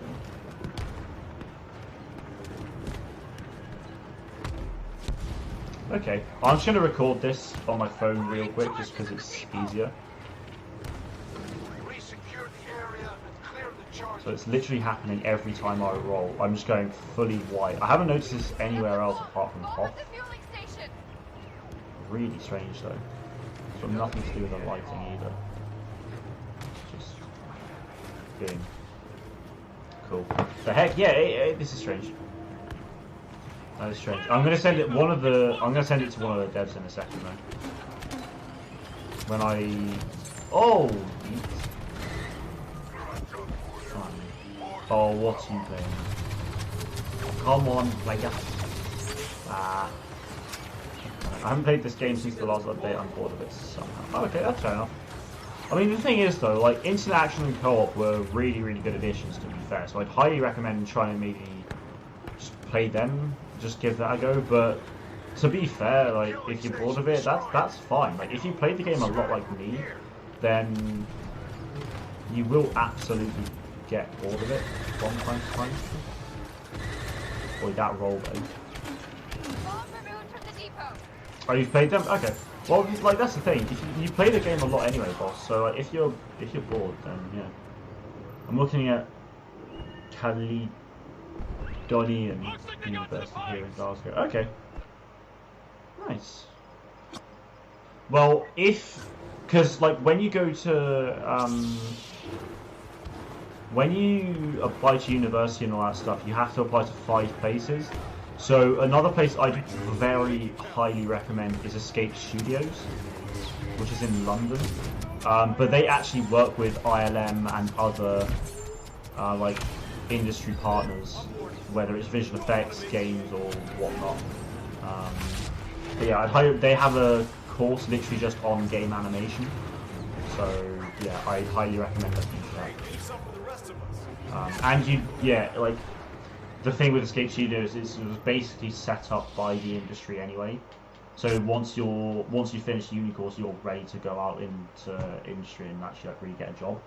Okay, I'm just going to record this on my phone real quick just because it's easier. So it's literally happening every time I roll. I'm just going fully white. I haven't noticed this anywhere else apart from Hoth. Really strange though. It's got nothing to do with the lighting either. It's just boom. Cool. The heck, yeah, this is strange. That is strange. I'm gonna send it I'm gonna send it to one of the devs in a second though. When I Oh, what's you playing? Come on, player. I haven't played this game since the last update. I'm bored of it somehow. Okay, that's fair enough. I mean, the thing is though, like instant action and co-op were really good additions to be fair. So I'd highly recommend trying to maybe just play them, just give that a go. But to be fair, like if you're bored of it, that's fine. Like if you played the game a lot like me, then you will absolutely get bored of it from time to time. Boy, that roll though. Oh, you've played them? Okay. Well, like that's the thing. If you play the game a lot anyway, boss. So like, if you're bored, then yeah. I'm looking at Caledonian University here in Glasgow. Okay. Nice. Well, because like when you go to when you apply to university and all that stuff, you have to apply to 5 places. So another place I'd very highly recommend is Escape Studios, which is in London. But they actually work with ILM and other like industry partners, whether it's visual effects, games, or whatnot. But yeah, they have a course literally just on game animation. So yeah, I highly recommend looking into that. Like the thing with Escape Studios is it was basically set up by the industry anyway. So once you finish the uni course, you're ready to go out into industry and actually like really get a job.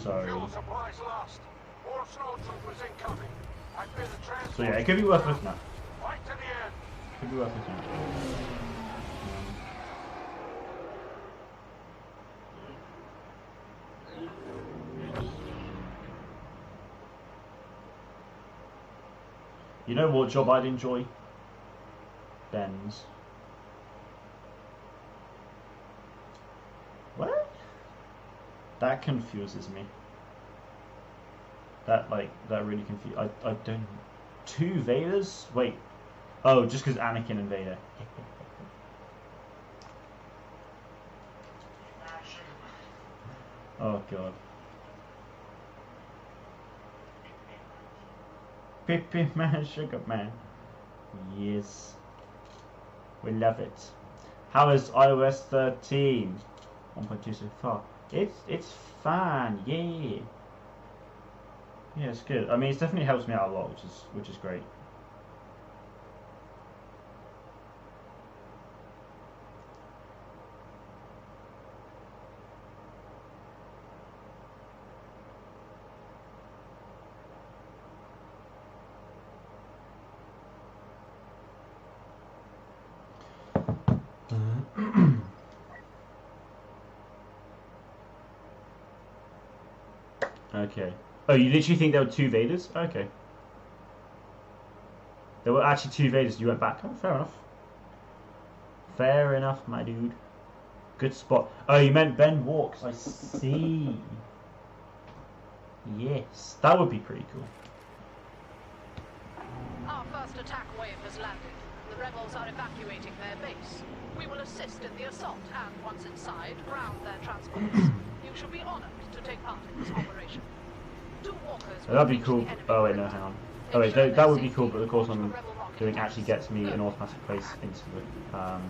So yeah, it could be worth looking at. Could be worth looking at. You know what job I'd enjoy? Ben's. What? That confuses me. That really confuses. I don't. 2 Vaders? Wait. Oh, just because Anakin and Vader. Oh god. Pippi man, sugar man. Yes. We love it. How is iOS 13? 1.2 so far. It's fine, yeah. Yeah, it's good. I mean, it definitely helps me out a lot, which is great. Okay. Oh, you literally think there were 2 Vaders? Okay. There were actually 2 Vaders. You went back. Oh, fair enough. Fair enough, my dude. Good spot. Oh, you meant Ben walks. I see. Yes, that would be pretty cool. Our first attack wave has landed. The rebels are evacuating their base. We will assist in the assault and, once inside, ground their transports. You should be honored to take part in this operation. 2 walkers. That'd be cool. Oh wait, no, hang on. Oh wait, that would be cool, but the course I'm doing actually gets me an automatic place into the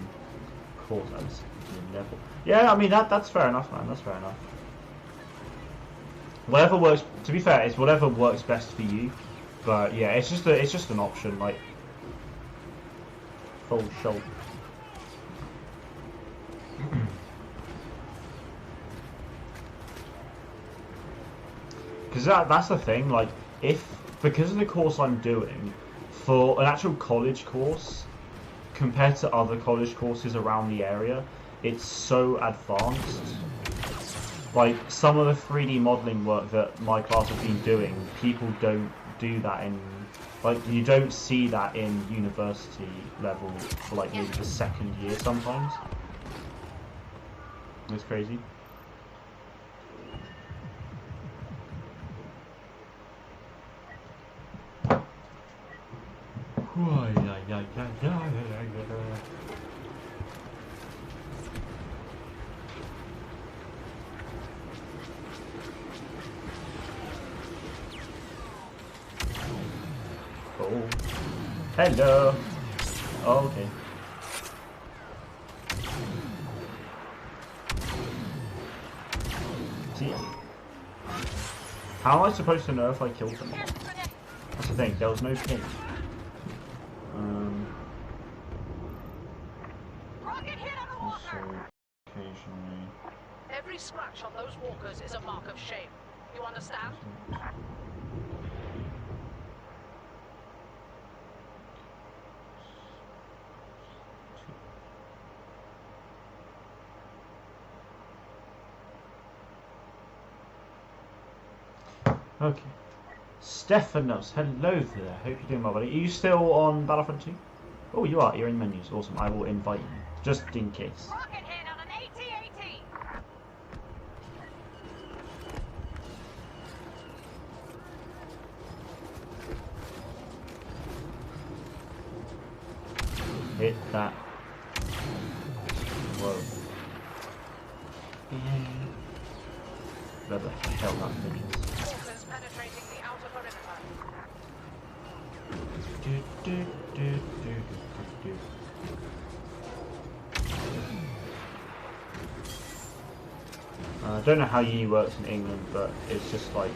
course at the level. Yeah, I mean that's fair enough, man. That's fair enough. Whatever works. To be fair, it's whatever works best for you. But yeah, it's just an option, like full show. Because that's the thing, like, because of the course I'm doing, for an actual college course, compared to other college courses around the area, it's so advanced. Like, some of the 3D modelling work that my class has been doing, people don't do that in, like, you don't see that in university level for, like, maybe the 2nd year sometimes. It's crazy. Oh, hello. Oh, okay. See, how am I supposed to know if I killed them? That's the thing. There was no ping. Also, occasionally. Every scratch on those walkers is a mark of shame. You understand? Okay. Stephanos, hello there. Hope you're doing well, buddy. Are you still on Battlefront 2? Oh, you are. You're in menus. Awesome. I will invite you, just in case. Rocket hit on an AT-AT. Hit that. Whoa. Where the hell that thing is. Walkers penetrating the outer perimeter. I don't know how uni works in England, but it's just like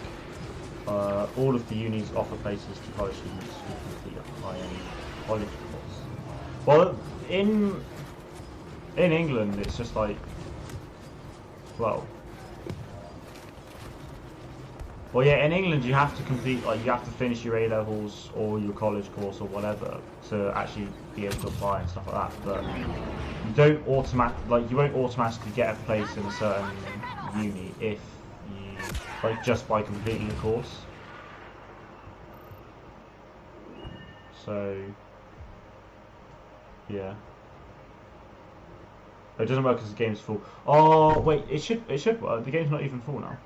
all of the unis offer places to college students who complete a high-end college course. Well, in England, it's just like, well, yeah, in England you have to complete, like, you have to finish your A levels or your college course or whatever to actually be able to apply and stuff like that. But you don't you won't automatically get a place in a certain uni if you, like, just by completing a course. So yeah, it doesn't work because the game's full. Oh wait, it should work. The game's not even full now.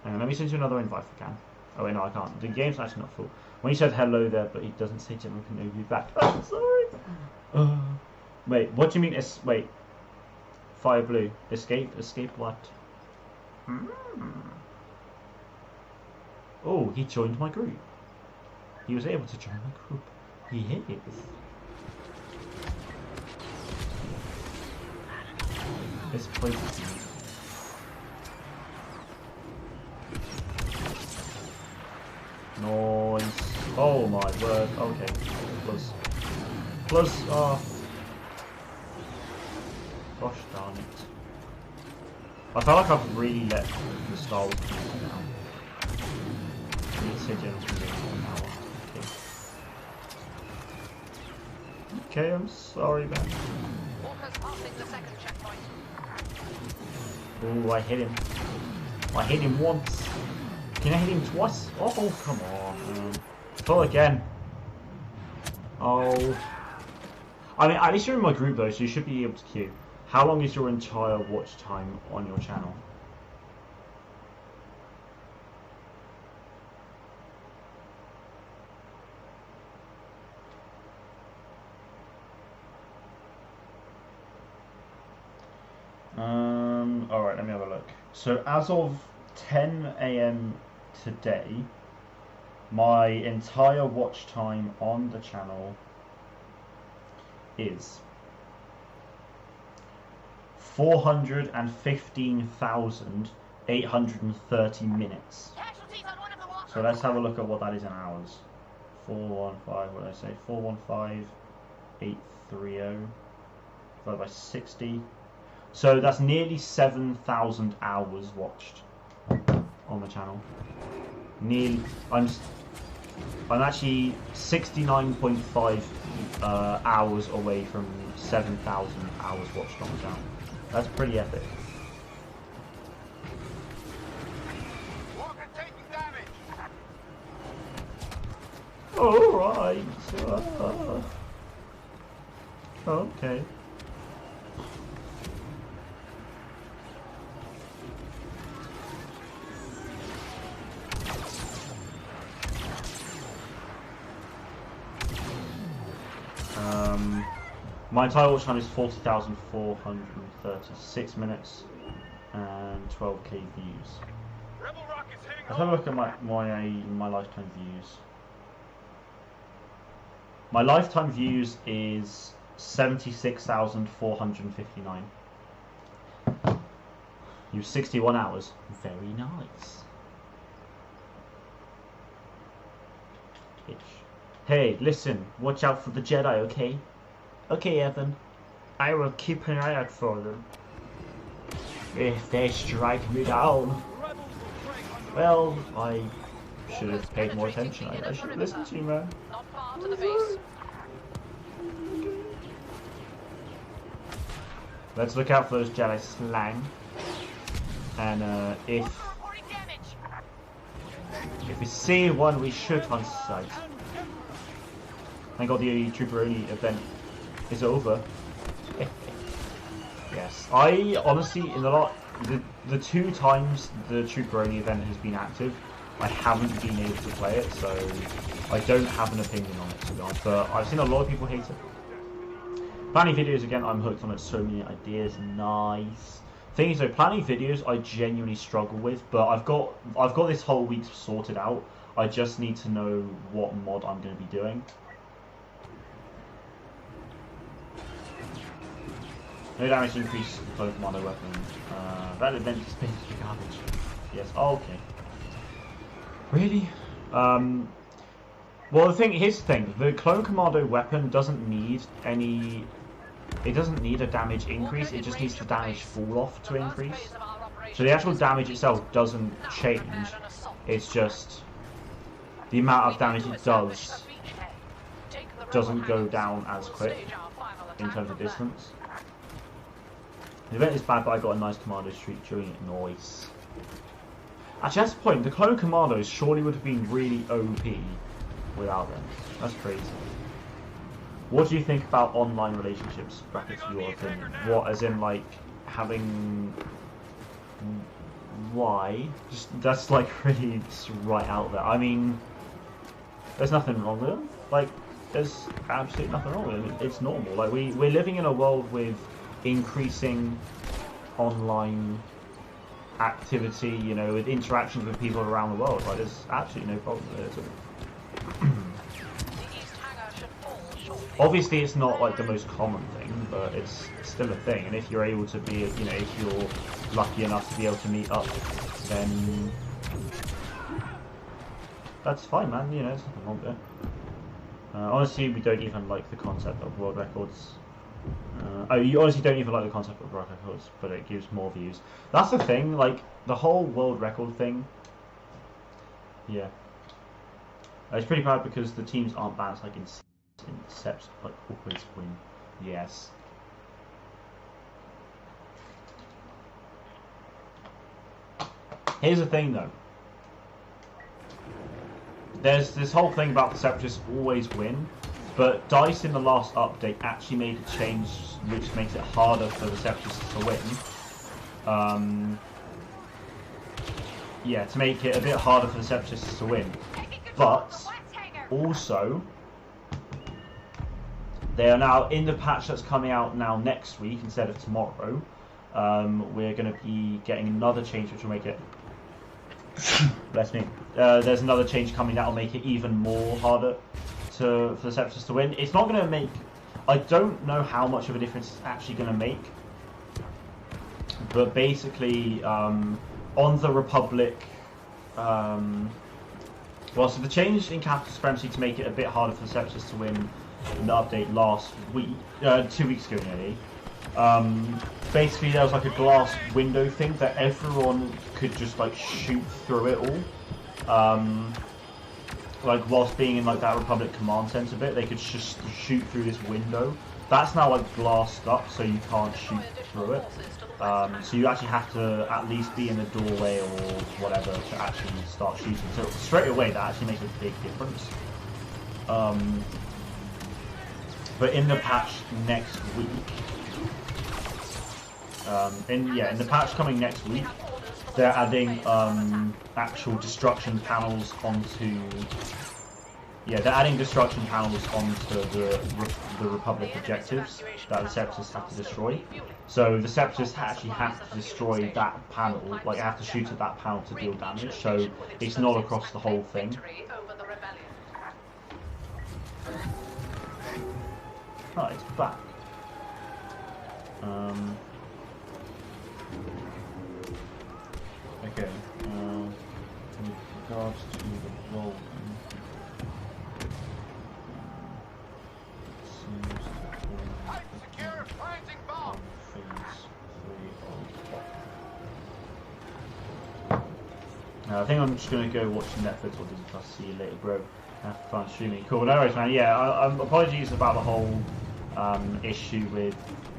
Hang on, let me send you another invite if I can. Oh wait, no, I can't. The game's actually not full. When you said hello there, but he doesn't say gentlemen can be back. I'm sorry. Wait, what do you mean? Wait, fire blue. Escape what? Oh, he joined my group. He was able to join my group. He is. This place is new. Noise. Oh my word. Okay. Plus, gosh darn it. I feel like I've really let the Star Wars community down. I need to say General's been doing for an hour. Okay, I'm sorry, man. Walkers Passing the second checkpoint. Ooh, I hit him. I hit him once. Can I hit him twice? Oh, come on. Pull again. Oh. I mean, at least you're in my group though, so you should be able to queue. How long is your entire watch time on your channel? Alright, let me have a look. So as of 10 AM today, my entire watch time on the channel is 415,830 minutes. So let's have a look at what that is in hours. 415, what did I say? 415,830 divided by 60. So that's nearly 7,000 hours watched on the channel. Nearly, I'm actually 69.5 hours away from 7,000 hours watched on the channel. That's pretty epic. Alright. Okay. My entire watch time is 40,436 minutes and 12k views. Let's have a look at my lifetime views. My lifetime views is 76,459. You 61 hours. Very nice. Hey, listen, watch out for the Jedi, okay? Okay, Evan. I will keep an eye out for them. If they strike me down. Well, I should have paid more attention. I should have listened to you, man. Not far to the base. Let's look out for those Jedi slang. And if we see one, we shoot on sight. Thank God the Trooperoni event is over. Yes, I honestly, in the two times the Trooperoni event has been active, I haven't been able to play it, so I don't have an opinion on it, to be honest. But I've seen a lot of people hate it. Planning videos again, I'm hooked on it. So many ideas, nice. Thing is, though, planning videos I genuinely struggle with, but I've got this whole week sorted out. I just need to know what mod I'm going to be doing. No damage increase clone commando weapon. That event is basically garbage. Yes. Oh, okay. Really? Well, here's the thing. The clone commando weapon doesn't need any. It doesn't need a damage increase. It just needs the damage fall off to increase. So the actual damage itself doesn't change. It's just the amount of damage it doesn't go down as quick in terms of distance. The event is bad, but I got a nice commando streak during it. Nice. Actually, that's the point. The clone commandos surely would have been really OP without them. That's crazy. What do you think about online relationships? Brackets, your opinion. What, as in, like, having... Why? Just, that's, like, really just right out there. I mean, there's nothing wrong with them. Like, there's absolutely nothing wrong with them. It's normal. Like, we're living in a world with increasing online activity, you know, with interactions with people around the world. Like, there's absolutely no problem with it at all. Obviously, it's not like the most common thing, but it's still a thing. And if you're able to be, you know, if you're lucky enough to be able to meet up, then that's fine, man. You know, there's nothing wrong with it. Honestly, we don't even like the concept of world records. You honestly don't even like the concept of world records, but it gives more views. That's the thing. Like the whole world record thing. Yeah, it's pretty bad because the teams aren't balanced like in. Seps like always win. Yes. Here's the thing though. There's this whole thing about the Separatists always win, but DICE in the last update actually made a change which makes it harder for the Separatists to win. Yeah, to make it a bit harder for the Separatists to win. But also, they are now in the patch that's coming out now next week instead of tomorrow. We're going to be getting another change which will make it. Bless me. There's another change coming that will make it even more harder for the Separatists to win. It's not going to make. I don't know how much of a difference it's actually going to make. But basically, on the Republic. Well, so the change in capital supremacy to make it a bit harder for the Separatists to win in the update last week, 2 weeks ago nearly. Basically, there was like a glass window thing that everyone could just like shoot through it all. Like whilst being in like that Republic command center bit, they could just shoot through this window. That's now like glassed up, so you can't shoot through it. So you actually have to at least be in the doorway or whatever to actually start shooting. So straight away, that actually makes a big difference. But in the patch next week, in the patch coming next week, they're adding actual destruction panels onto. Yeah, they're adding destruction panels onto the Republic objectives that the Separatists have to destroy. So the Separatists actually have to destroy that panel, like have to shoot at that panel to deal damage. So it's not across the whole thing. Oh, it's back. Okay. With regards to the role. I think I'm just going to go watch Netflix or Disney Plus. See you later, bro. Have fun streaming. Cool. No worries, man. Yeah, apologies about the whole issue with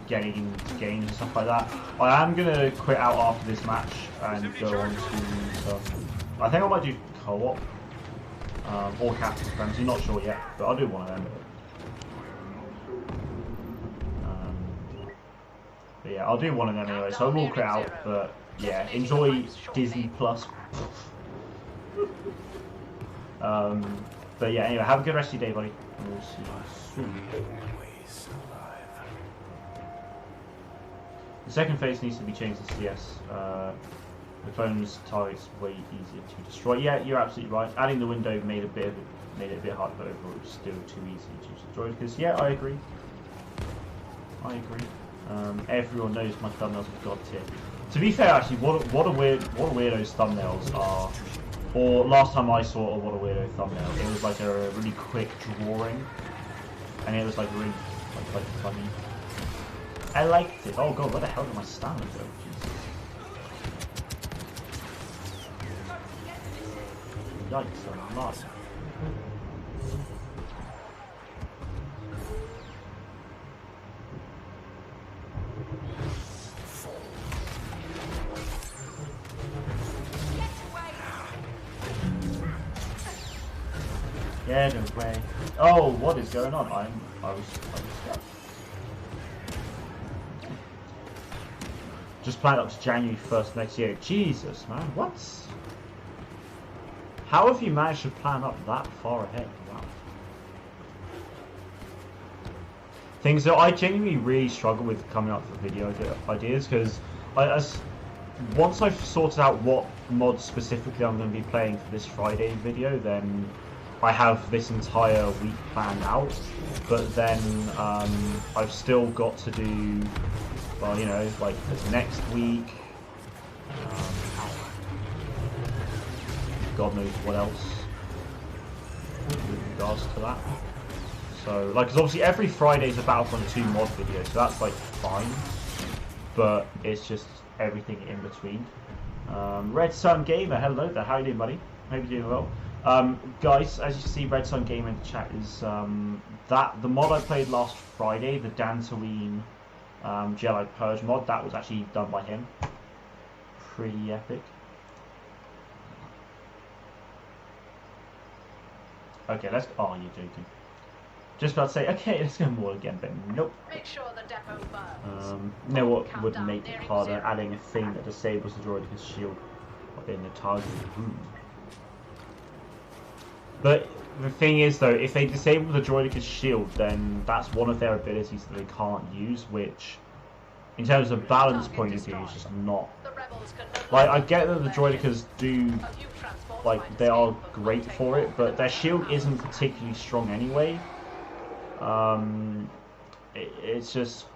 getting into games and stuff like that. I am going to quit out after this match and go on to I think I might do co-op or Capital Supremacy. Not sure yet, but I'll do one of them. But yeah, I'll do one of them anyway. So I will quit out, but yeah, enjoy Disney Plus. But yeah, anyway, have a good rest of your day, buddy. And we'll see you soon. The second phase needs to be changed to CS. The clone's target's way easier to destroy. Yeah, you're absolutely right. Adding the window made it a bit harder, but overall it's still too easy to destroy. Because yeah, I agree. Everyone knows my thumbnails are god tier. To be fair, actually, what a weirdo's thumbnails are. Or last time I saw a What a Weirdo thumbnail, it was like a really quick drawing, and it was like really like funny. I liked it. Oh god, where the hell did my stamina go? Jesus. Yikes, I'm not. Get away. Oh, what is going on? I was stuck. Just plan up to January 1st next year. Jesus, man, what? How have you managed to plan up that far ahead? Wow. Things that I genuinely really struggle with coming up with video ideas, because once I've sorted out what mods specifically I'm going to be playing for this Friday video, then I have this entire week planned out. But then I've still got to do, well, you know, like this next week. God knows what else with regards to that. So, like, because obviously every Friday is a Battlefront 2 mod video, so that's like fine. But it's just everything in between. Red Sun Gamer, hello there. How you doing, buddy? Hope you're doing well. Guys, as you can see, Red Sun Gamer in the chat is the mod I played last Friday, the Dantooine Jedi Purge mod. That was actually done by him. Pretty epic. Okay, let's. Oh, you're joking. Just about to say, okay, let's go more again, but nope. Make sure the depot burns. You know what would make it harder? Adding a thing that disables the droidicus shield in the target room. But the thing is, though, if they disable the droidicus shield, then that's one of their abilities that they can't use, which, in terms of balance point of view, is just not. Like, I get that the droidicus do, like, they are great for it, but their shield isn't particularly strong anyway. It's just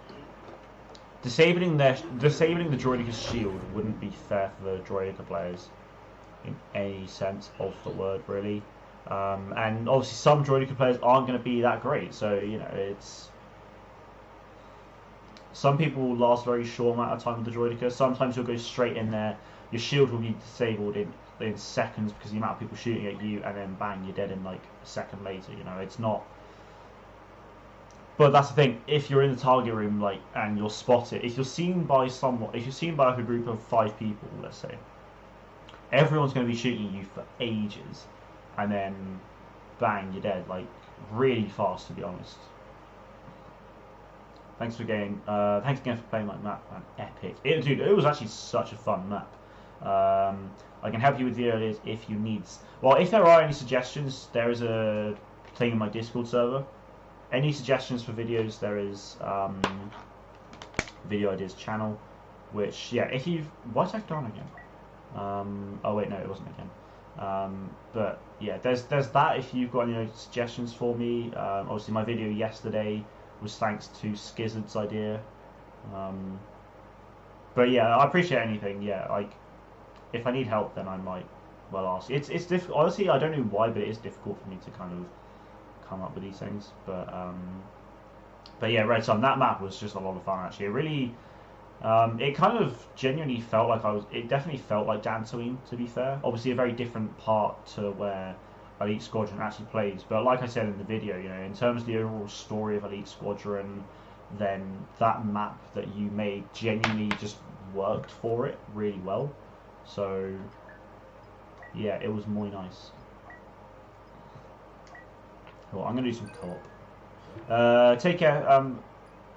disabling the droidicus shield wouldn't be fair for the droidica players in any sense of the word, really. And obviously some droidica players aren't going to be that great, so you know, it's some people will last a very short amount of time with the droidica. Sometimes you'll go straight in there, your shield will be disabled in seconds because the amount of people shooting at you, and then bang, you're dead in like a second later. You know, it's not. But that's the thing. If you're in the target room, like, and you're spotted, if you're seen by like a group of 5 people, let's say, everyone's going to be shooting you for ages, and then bang, you're dead, like really fast, to be honest. Thanks again for playing like map, man. Epic. Dude, it was actually such a fun map. I can help you with the earliest if you need. Well, if there are any suggestions, there is a thing in my Discord server. Any suggestions for videos, there is video ideas channel, which, yeah, if you've... Why is that on again? Oh wait, no, it wasn't again. But yeah, there's that if you've got any suggestions for me. Obviously my video yesterday was thanks to Skizzard's idea. But yeah, I appreciate anything. Yeah, like, if I need help, then I might well ask. It's difficult. Honestly, I don't know why, but it is difficult for me to kind of come up with these things. But yeah, Red Sun, that map was just a lot of fun actually. It really, it kind of genuinely felt like it definitely felt like Dantooine, to be fair. Obviously a very different part to where Elite Squadron actually plays, but like I said in the video, you know, in terms of the overall story of Elite Squadron, then that map that you made genuinely just worked for it really well. So yeah, it was muy nice. Well, I'm gonna do some co-op. Take care.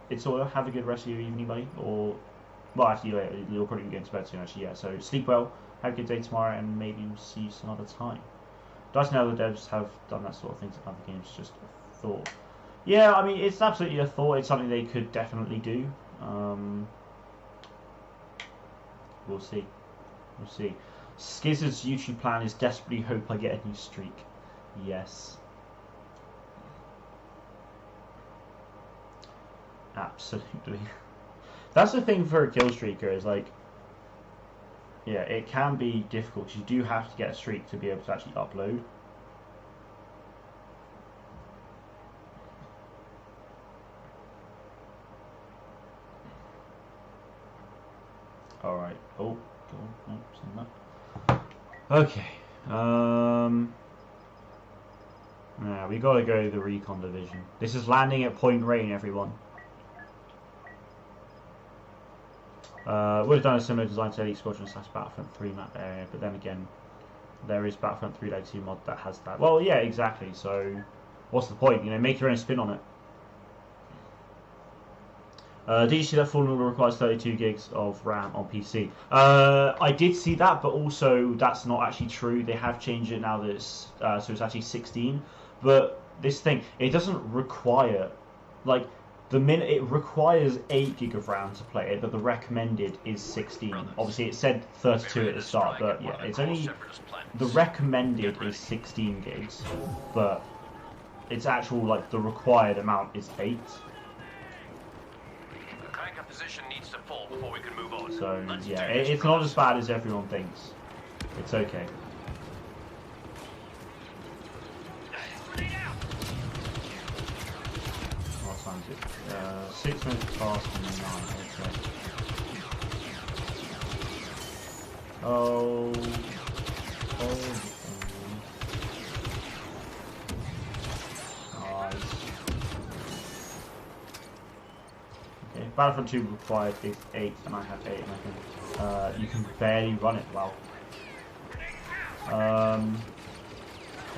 It's all. Have a good rest of your evening, buddy. Or, well, actually, you'll probably be getting to bed soon. Actually, yeah. So sleep well. Have a good day tomorrow, and maybe we'll see you some other time. Nice know the devs have done that sort of thing to other games. Just a thought. Yeah, I mean, it's absolutely a thought. It's something they could definitely do. We'll see. We'll see. Skizzard's YouTube plan is desperately hope I get a new streak. Yes. Absolutely. That's the thing for a kill streaker, is like, yeah, it can be difficult. You do have to get a streak to be able to actually upload. Alright. Oh, go on. No, send that. Okay. Now we gotta go to the recon division. This is landing at Point Rain, everyone. Would have done a similar design to Elite Squadron / Battlefront 3 map area, but then again, there is Battlefront 3.2 mod that has that. Well, yeah, exactly. So, what's the point? You know, make your own spin on it. Did you see that Fallen Order requires 32 gigs of RAM on PC? I did see that, but also that's not actually true. They have changed it now that it's so it's actually 16. But this thing, it doesn't require, like, it requires 8 gig of RAM to play it, but the recommended is 16. Obviously, it said 32 at the start, but yeah, it's only the recommended is 16 gigs, but its actual, like, the required amount is 8. Position needs to fall before we can move on. So yeah, it's not as bad as everyone thinks. It's okay. What time is it? 6 minutes past 9. Okay. Oh. Battlefront 2 required is 8, and I have 8, and I think you can barely run it well. Well,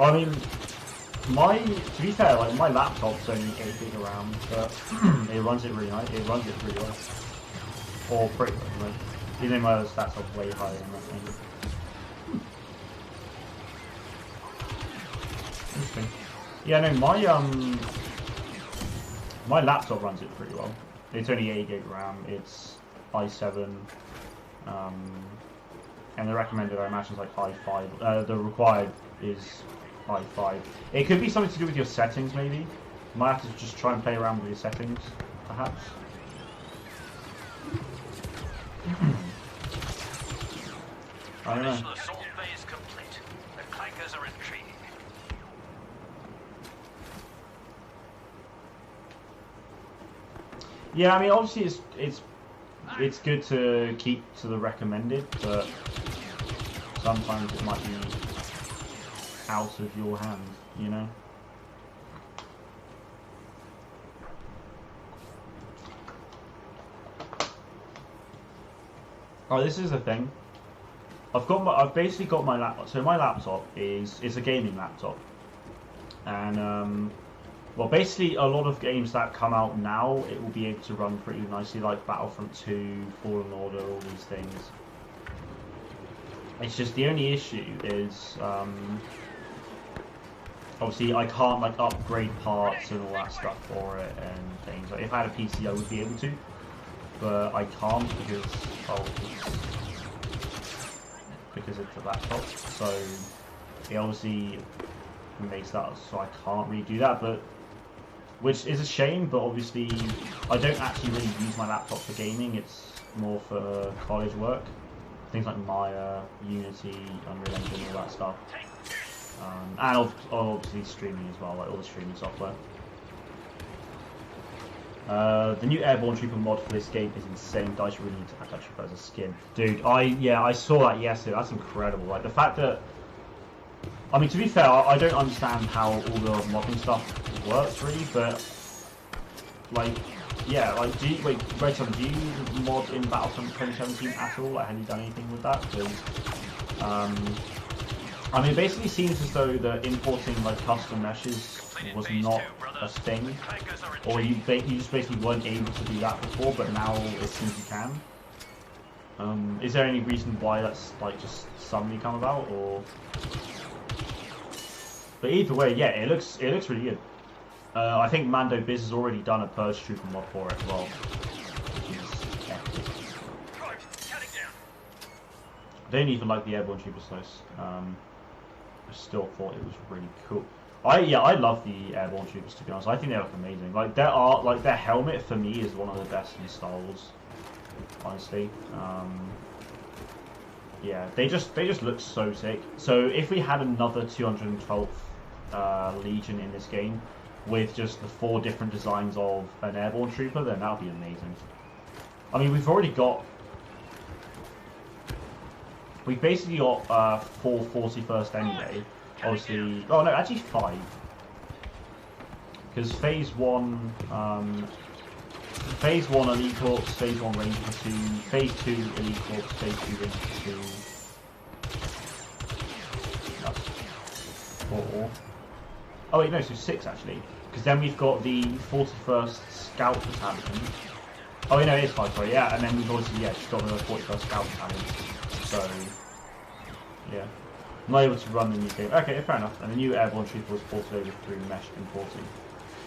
I mean, to be fair, like my laptop's only 8 gig of RAM, but it runs it really nice. It runs it pretty well, or pretty well. Like, even though my other stats are way higher than that thing. Interesting. Yeah, no, my laptop runs it pretty well. It's only 8 gig RAM. It's i7, and the recommended I imagine is like i5. The required is i5. It could be something to do with your settings, maybe. You might have to just try and play around with your settings, perhaps. I don't know. Initial assault phase complete. The clankers are retreating. Yeah, I mean, obviously it's good to keep to the recommended, but sometimes it might be out of your hands, you know. Oh, this is the thing. I've basically got my laptop. So my laptop is a gaming laptop, and well, basically a lot of games that come out now, it will be able to run pretty nicely, like Battlefront 2, Fallen Order, all these things. It's just the only issue is obviously I can't like upgrade parts and all that stuff for it and things. Like if I had a PC, I would be able to, but I can't because it's a laptop. So it obviously makes that so I can't really do that, but which is a shame. But obviously I don't actually really use my laptop for gaming. It's more for college work, things like Maya, Unity, Unreal Engine, all that stuff, and obviously streaming as well, like all the streaming software. The new Airborne Trooper mod for this game is insane. Dice really need to add that trooper as a skin. Dude, I saw that yesterday. That's incredible. Like the fact that, I mean, to be fair, I don't understand how all the modding stuff works really, but like, yeah, like, do you mod in Battlefront 2017 at all? Like, have you done anything with that? Because, I mean, it basically seems as though the importing like custom meshes was not a thing, or you just basically weren't able to do that before, but now it seems you can. Is there any reason why that's like just suddenly come about, or? But either way, yeah, it looks really good. I think Mando Biz has already done a Purge Trooper mod for it as well, which is epic. I don't even like the Airborne Trooper slice. I still thought it was really cool. I love the Airborne Troopers, to be honest. I think they look amazing. Like their helmet for me is one of the best in Star Wars, honestly. Yeah, they just look so sick. So if we had another 212th Legion in this game with just the 4 different designs of an Airborne Trooper, then that would be amazing. I mean, we've basically got 4 41st anyway. Obviously, oh no, actually 5. Because Phase 1 Elite Corps, Phase 1 Ranger Platoon, Phase 2 Elite Corps, Phase 2 Ranger Platoon. That's 4. Oh wait, no, so 6 actually. Because then we've got the 41st Scout Battalion. Oh wait, no, it is 5, sorry, yeah. And then we've obviously, just got the 41st Scout Battalion. So, yeah. I'm not able to run the new game. Okay, fair enough. And the new Airborne Trooper was ported over through Mesh importing.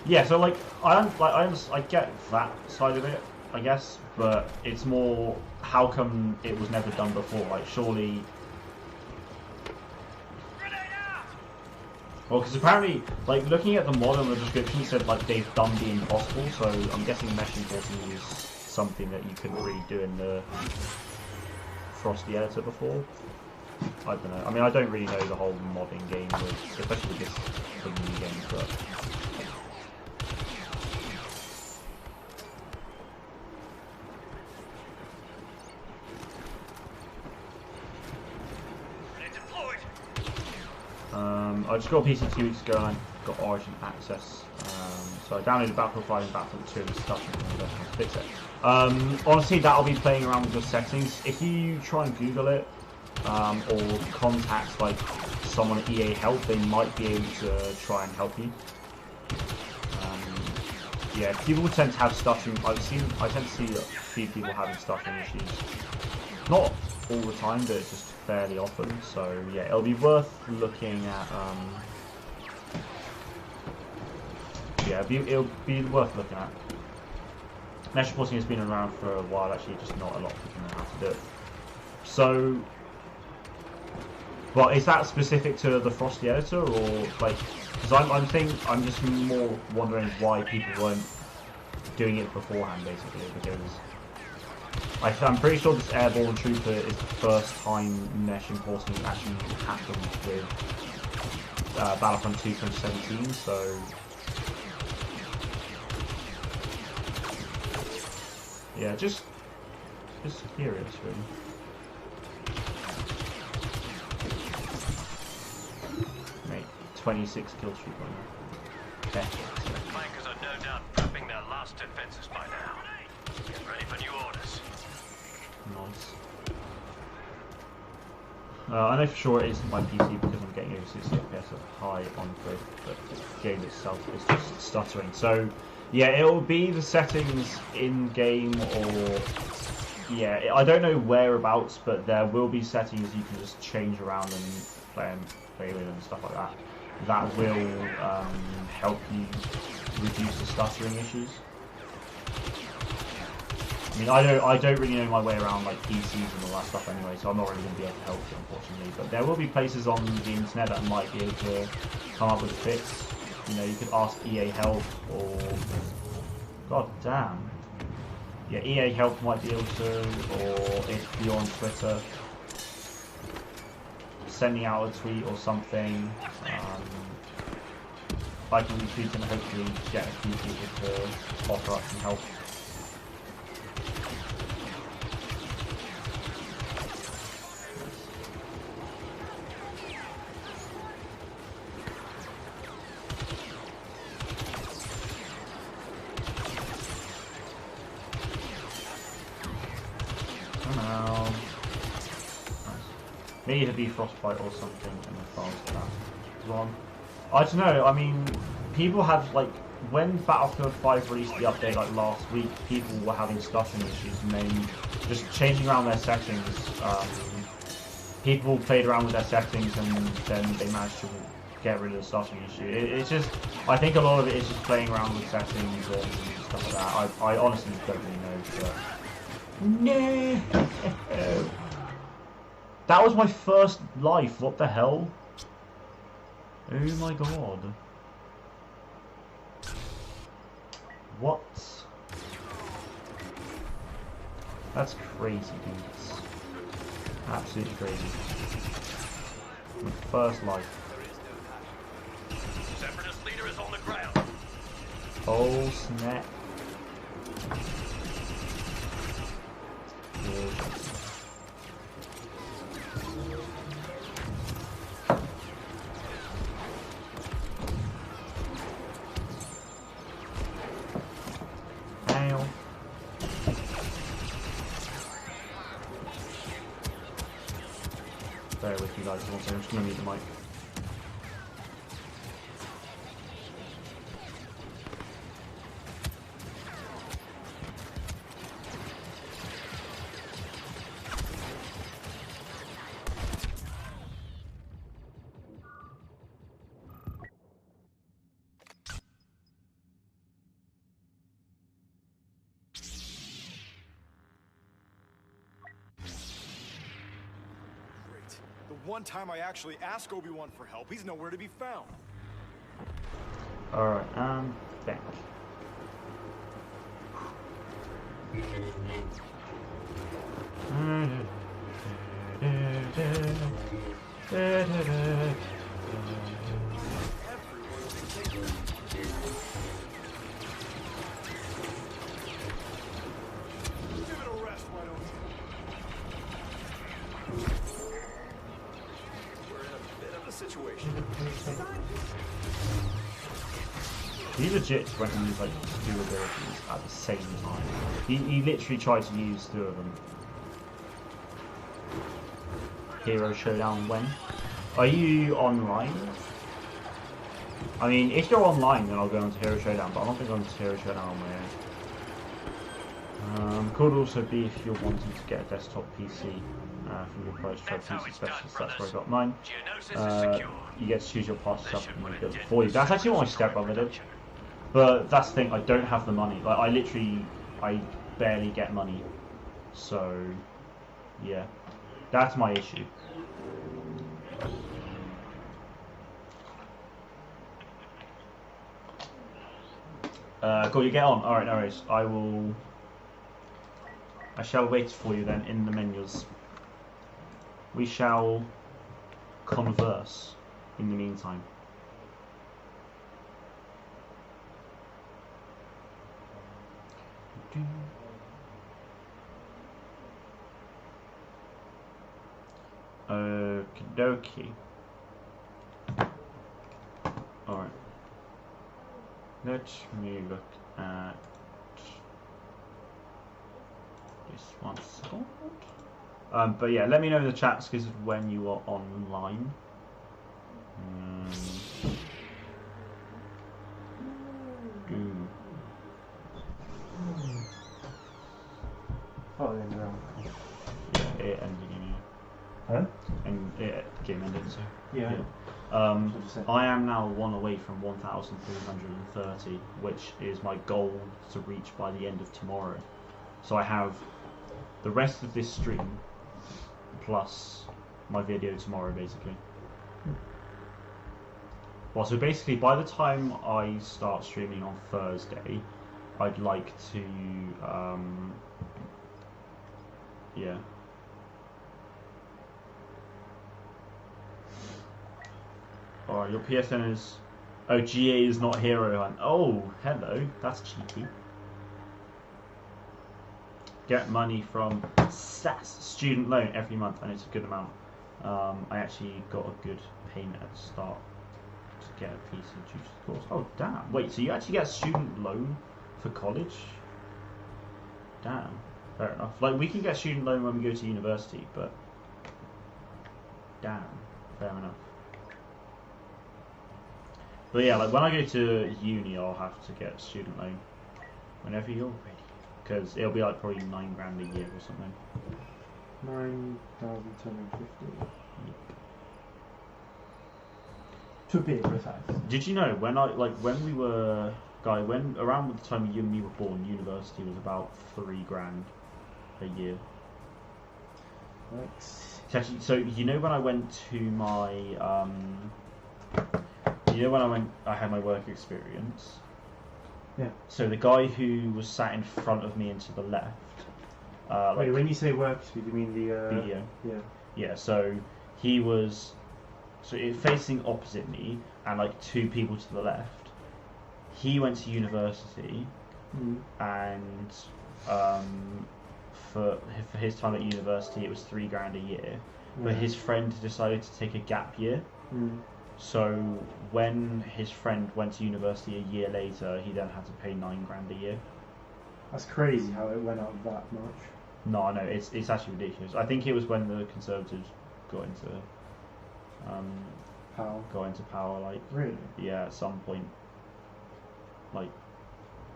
Yeah, so like I get that side of it, I guess, but it's more how come it was never done before? Like surely. Well, because apparently, like looking at the mod and the description, it said like they've done the impossible. So I'm guessing Mesh importing is something that you couldn't really do in the Frosty editor before. I don't know. I mean, I don't really know the whole modding game, especially with this the new game, but. I just got a PC 2 weeks ago and I got Origin access. So I downloaded Battlefront 5 and Battlefront 2 and stuff and I can fix it. Honestly, that'll be playing around with your settings. If you try and Google it, or contact like someone at EA Help, they might be able to try and help you. Yeah, people tend to have stuttering. I tend to see a few people having stuttering issues. Not all the time, but just fairly often. So yeah, it'll be worth looking at. Yeah, it'll be worth looking at. Mesh reporting has been around for a while. Actually, just not a lot of people know how to do it. So, well, is that specific to the Frosty editor, or like? Because I'm just more wondering why people weren't doing it beforehand, basically, because I'm pretty sure this Airborne Trooper is the first time mesh importing actually happened with Battlefront 2 2017, so yeah, just curious, really. Mate, 26 kill streak right now. Okay. The clankers are no doubt prepping their last defenses by now. Get ready for new orders. Nice. I know for sure it isn't my PC because I'm getting over 60 FPS at high on grid, but the game itself is just stuttering. So, yeah, it will be the settings in game, or yeah, I don't know whereabouts, but there will be settings you can just change around and play with and stuff like that. That will help you reduce the stuttering issues. I mean, I don't really know my way around like PCs and all that stuff anyway, so I'm not really going to be able to help you, unfortunately. But there will be places on the internet that might be able to come up with a fix. You know, you could ask EA Help, or god damn, yeah, EA Help might be able to, or if you're on Twitter, sending out a tweet or something. I can retweet and hopefully get a few people to offer up some help. Maybe it'd be Frostbite or something in the files for that. Wrong. I don't know, I mean, people had, like, when Battlefield 5 released the update, like, last week, people were having stuttering issues, and then just changing around their settings, people played around with their settings, and then they managed to get rid of the stuttering issue. It's just, I think a lot of it is just playing around with settings and stuff like that. I honestly don't really know, but... No! That was my first life, what the hell? Oh my god. What? That's crazy, dudes. Absolutely crazy. My first life. Separatist leader is on the ground. Oh snap. Good. Bear with you guys for one second, I'm just going to mute the mic. One time I actually asked Obi-Wan for help, he's nowhere to be found. Alright, back. He legit went and used like two abilities at the same time. He literally tried to use two of them. Hero Showdown when? Are you online? I mean, if you're online, then I'll go into Hero Showdown, but I'm not going to go into Hero Showdown on my own. Could also be if you're wanting to get a desktop PC from your Pro Trade PC Specialist. That's where I got mine. You get to choose your parts yourself and they build it for you. That's actually what my stepbrother did. But that's the thing, I don't have the money. Like, I barely get money. So, yeah. That's my issue. Cool, you get on. Alright, no worries. I shall wait for you then in the menus. We shall converse in the meantime. Okie dokie. Alright. Let me look at this one second. But yeah, let me know in the chats because when you are online. Oh, then Yeah, it ended anyway. Huh? And yeah, game ended, so. Yeah. I am now one away from 1,330, which is my goal to reach by the end of tomorrow. So I have the rest of this stream plus my video tomorrow, basically. Well, so basically, by the time I start streaming on Thursday, I'd like to, yeah. Alright, your PSN is... Oh, GA is not Hero Hunt. Oh, hello. That's cheeky. Get money from SAS student loan every month, and it's a good amount. I actually got a good payment at the start to get a piece of juice course. Oh, damn. Wait, so you actually get a student loan for college? Damn. Fair enough. Like, we can get student loan when we go to university, but... Damn. Fair enough. But yeah, like when I go to uni, I'll have to get student loan whenever you're ready, because it'll be like probably £9 grand a year or something. 9,250. To be precise. Did you know when around the time you and me were born, university was about £3 grand a year. Thanks. Actually, so you know when I went to my I had my work experience. Yeah. So the guy who was sat in front of me and to the left. Wait, when you say work speed, you mean the video? Yeah. Yeah. So he was, facing opposite me, and like two people to the left. He went to university, and for his time at university, it was £3 grand a year. But his friend decided to take a gap year. So when his friend went to university a year later, he then had to pay £9 grand a year. That's crazy how it went up that much. No, I know, it's actually ridiculous. I think it was when the Conservatives got into power, like really? Yeah, at some point, like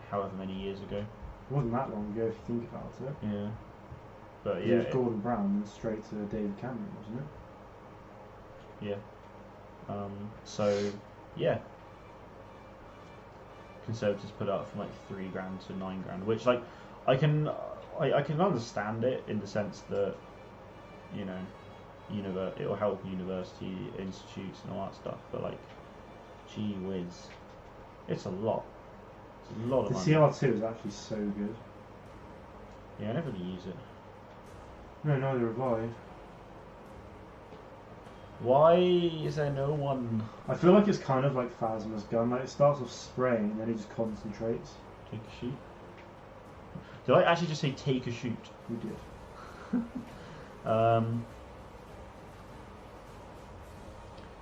however many years ago. It wasn't that long ago if you think about it. Yeah, but it was Gordon Brown and straight to David Cameron, wasn't it? Yeah. So yeah, Conservatives put it up from like £3 grand to £9 grand, which like I can understand it in the sense that, you know, it will help university institutes and all that stuff, but like, gee whiz, it's a lot. It's a lot of money. The CR2 is actually so good. Yeah, I never really use it. No, neither have I. Why is there no one? I feel like it's kind of like Phasma's gun. Like it starts off spraying and then it just concentrates. Take a shoot. Did I actually just say take a shoot? You did.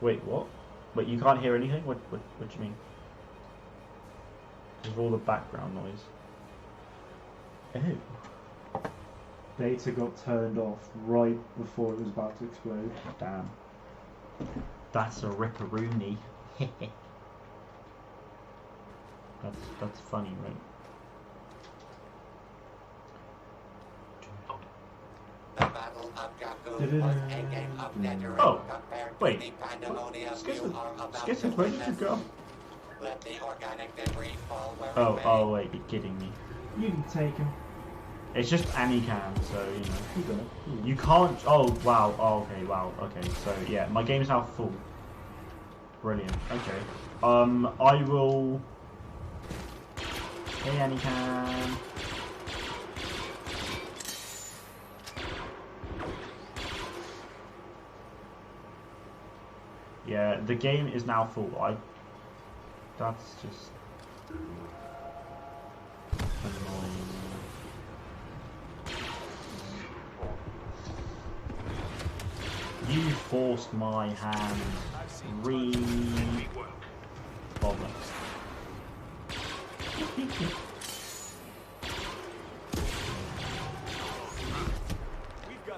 Wait, what? Wait, you can't hear anything? What do you mean? With all the background noise. Oh. Data got turned off right before it was about to explode. Damn. That's a ripperoonie. That's funny, right? The Battle of Jakku was a game of deterrent Oh, compared to wait. the pandemonium Skizzy, you are about Skizzy, to where did you witness. go? Let the organic debris fall where it Oh, may. oh wait, you're kidding me. You can take him. It's just Annie can, so you know. You got it. You can't. Oh wow. Oh, okay. Wow. Okay. So yeah, my game is now full. Brilliant. Okay. I will. Hey, Annie can. Yeah, the game is now full. That's just annoying. You forced my hand. Bother.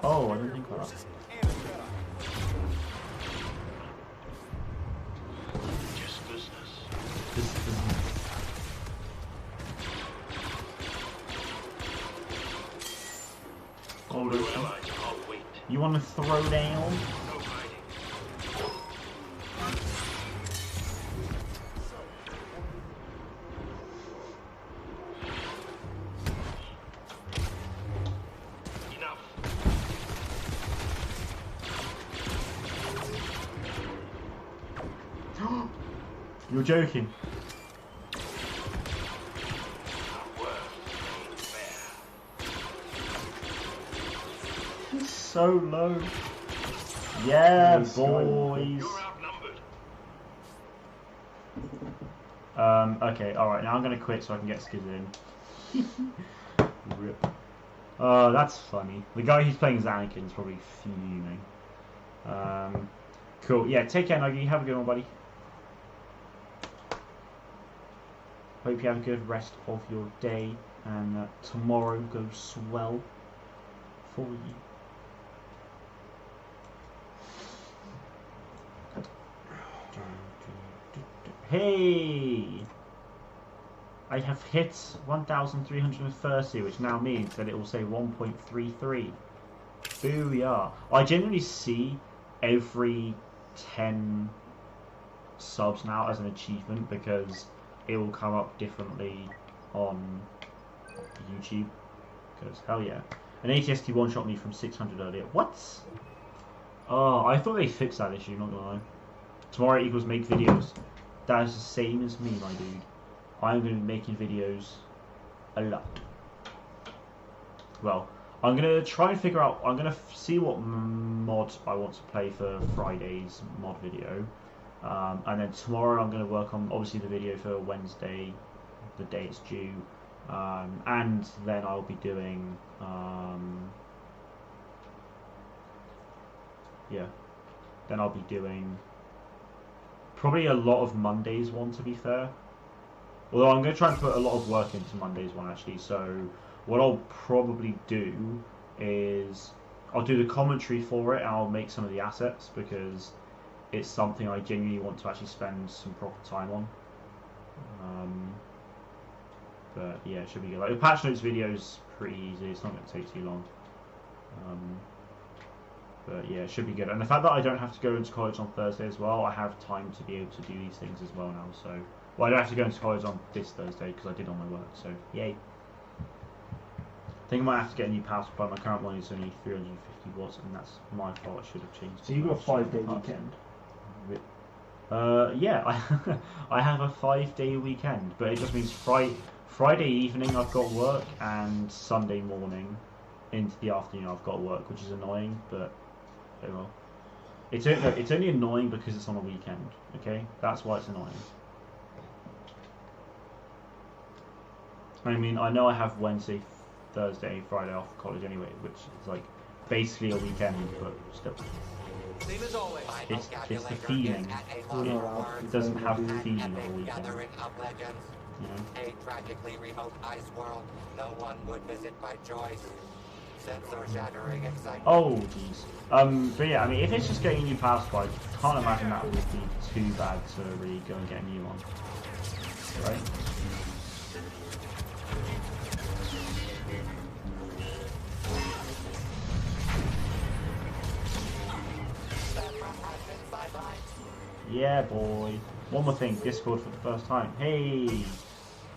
Oh, I didn't think about that. Just business. This is All your allies are wait. You want to throw down? No hiding. Enough. You're joking. He's so low. Yeah, Nice. boys. You're outnumbered. Okay, alright, now I'm gonna quit so I can get Skiz in. Rip. Oh, that's funny. The guy who's playing Anakin is probably fuming. Cool. Yeah, take care, Nuggy. Have a good one, buddy. Hope you have a good rest of your day and that tomorrow goes swell for you. Hey! I have hit 1,330, which now means that it will say 1.33. Booyah! I generally see every 10 subs now as an achievement because it will come up differently on YouTube. Because hell yeah. An ATST one-shot me from 600 earlier. What? Oh, I thought they fixed that issue, not gonna lie. Tomorrow equals make videos. That is the same as me, my dude. I'm going to be making videos a lot. Well, I'm going to try and figure out... I'm going to see what mod I want to play for Friday's mod video. And then tomorrow I'm going to work on, obviously, the video for Wednesday, the day it's due. And then I'll be doing... yeah. Then I'll be doing... probably a lot of Monday's one, to be fair. Although I'm going to try and put a lot of work into Monday's one, actually. So what I'll probably do is I'll do the commentary for it and I'll make some of the assets because it's something I genuinely want to actually spend some proper time on. But yeah, it should be good. Like the patch notes video is pretty easy. It's not going to take too long. But yeah, it should be good. And the fact that I don't have to go into college on Thursday as well, I have time to be able to do these things as well now. So, well, I don't have to go into college on this Thursday because I did all my work. So, yay. I think I might have to get a new power supply. My current one is only 350 watts, and that's my fault. I should have changed. So you got a 5-day weekend. Yeah, I have a 5-day weekend, but it just means Friday evening I've got work, and Sunday morning into the afternoon I've got work, which is annoying, but oh well. It's only annoying because it's on a weekend, okay? That's why it's annoying. I mean, I know I have Wednesday, Thursday, Friday off college anyway, which is like basically a weekend, but still. Same as always. It's the feeling. It doesn't have the feeling of a weekend. Gathering of legends. You know? A tragically remote ice world no one would visit by choice. Sensor-shattering excitement. Oh, jeez. But yeah, I mean, if it's just getting a new power supply, I can't imagine that would be too bad to really go and get a new one. Right? Yeah, boy. One more thing, Discord for the first time. Hey!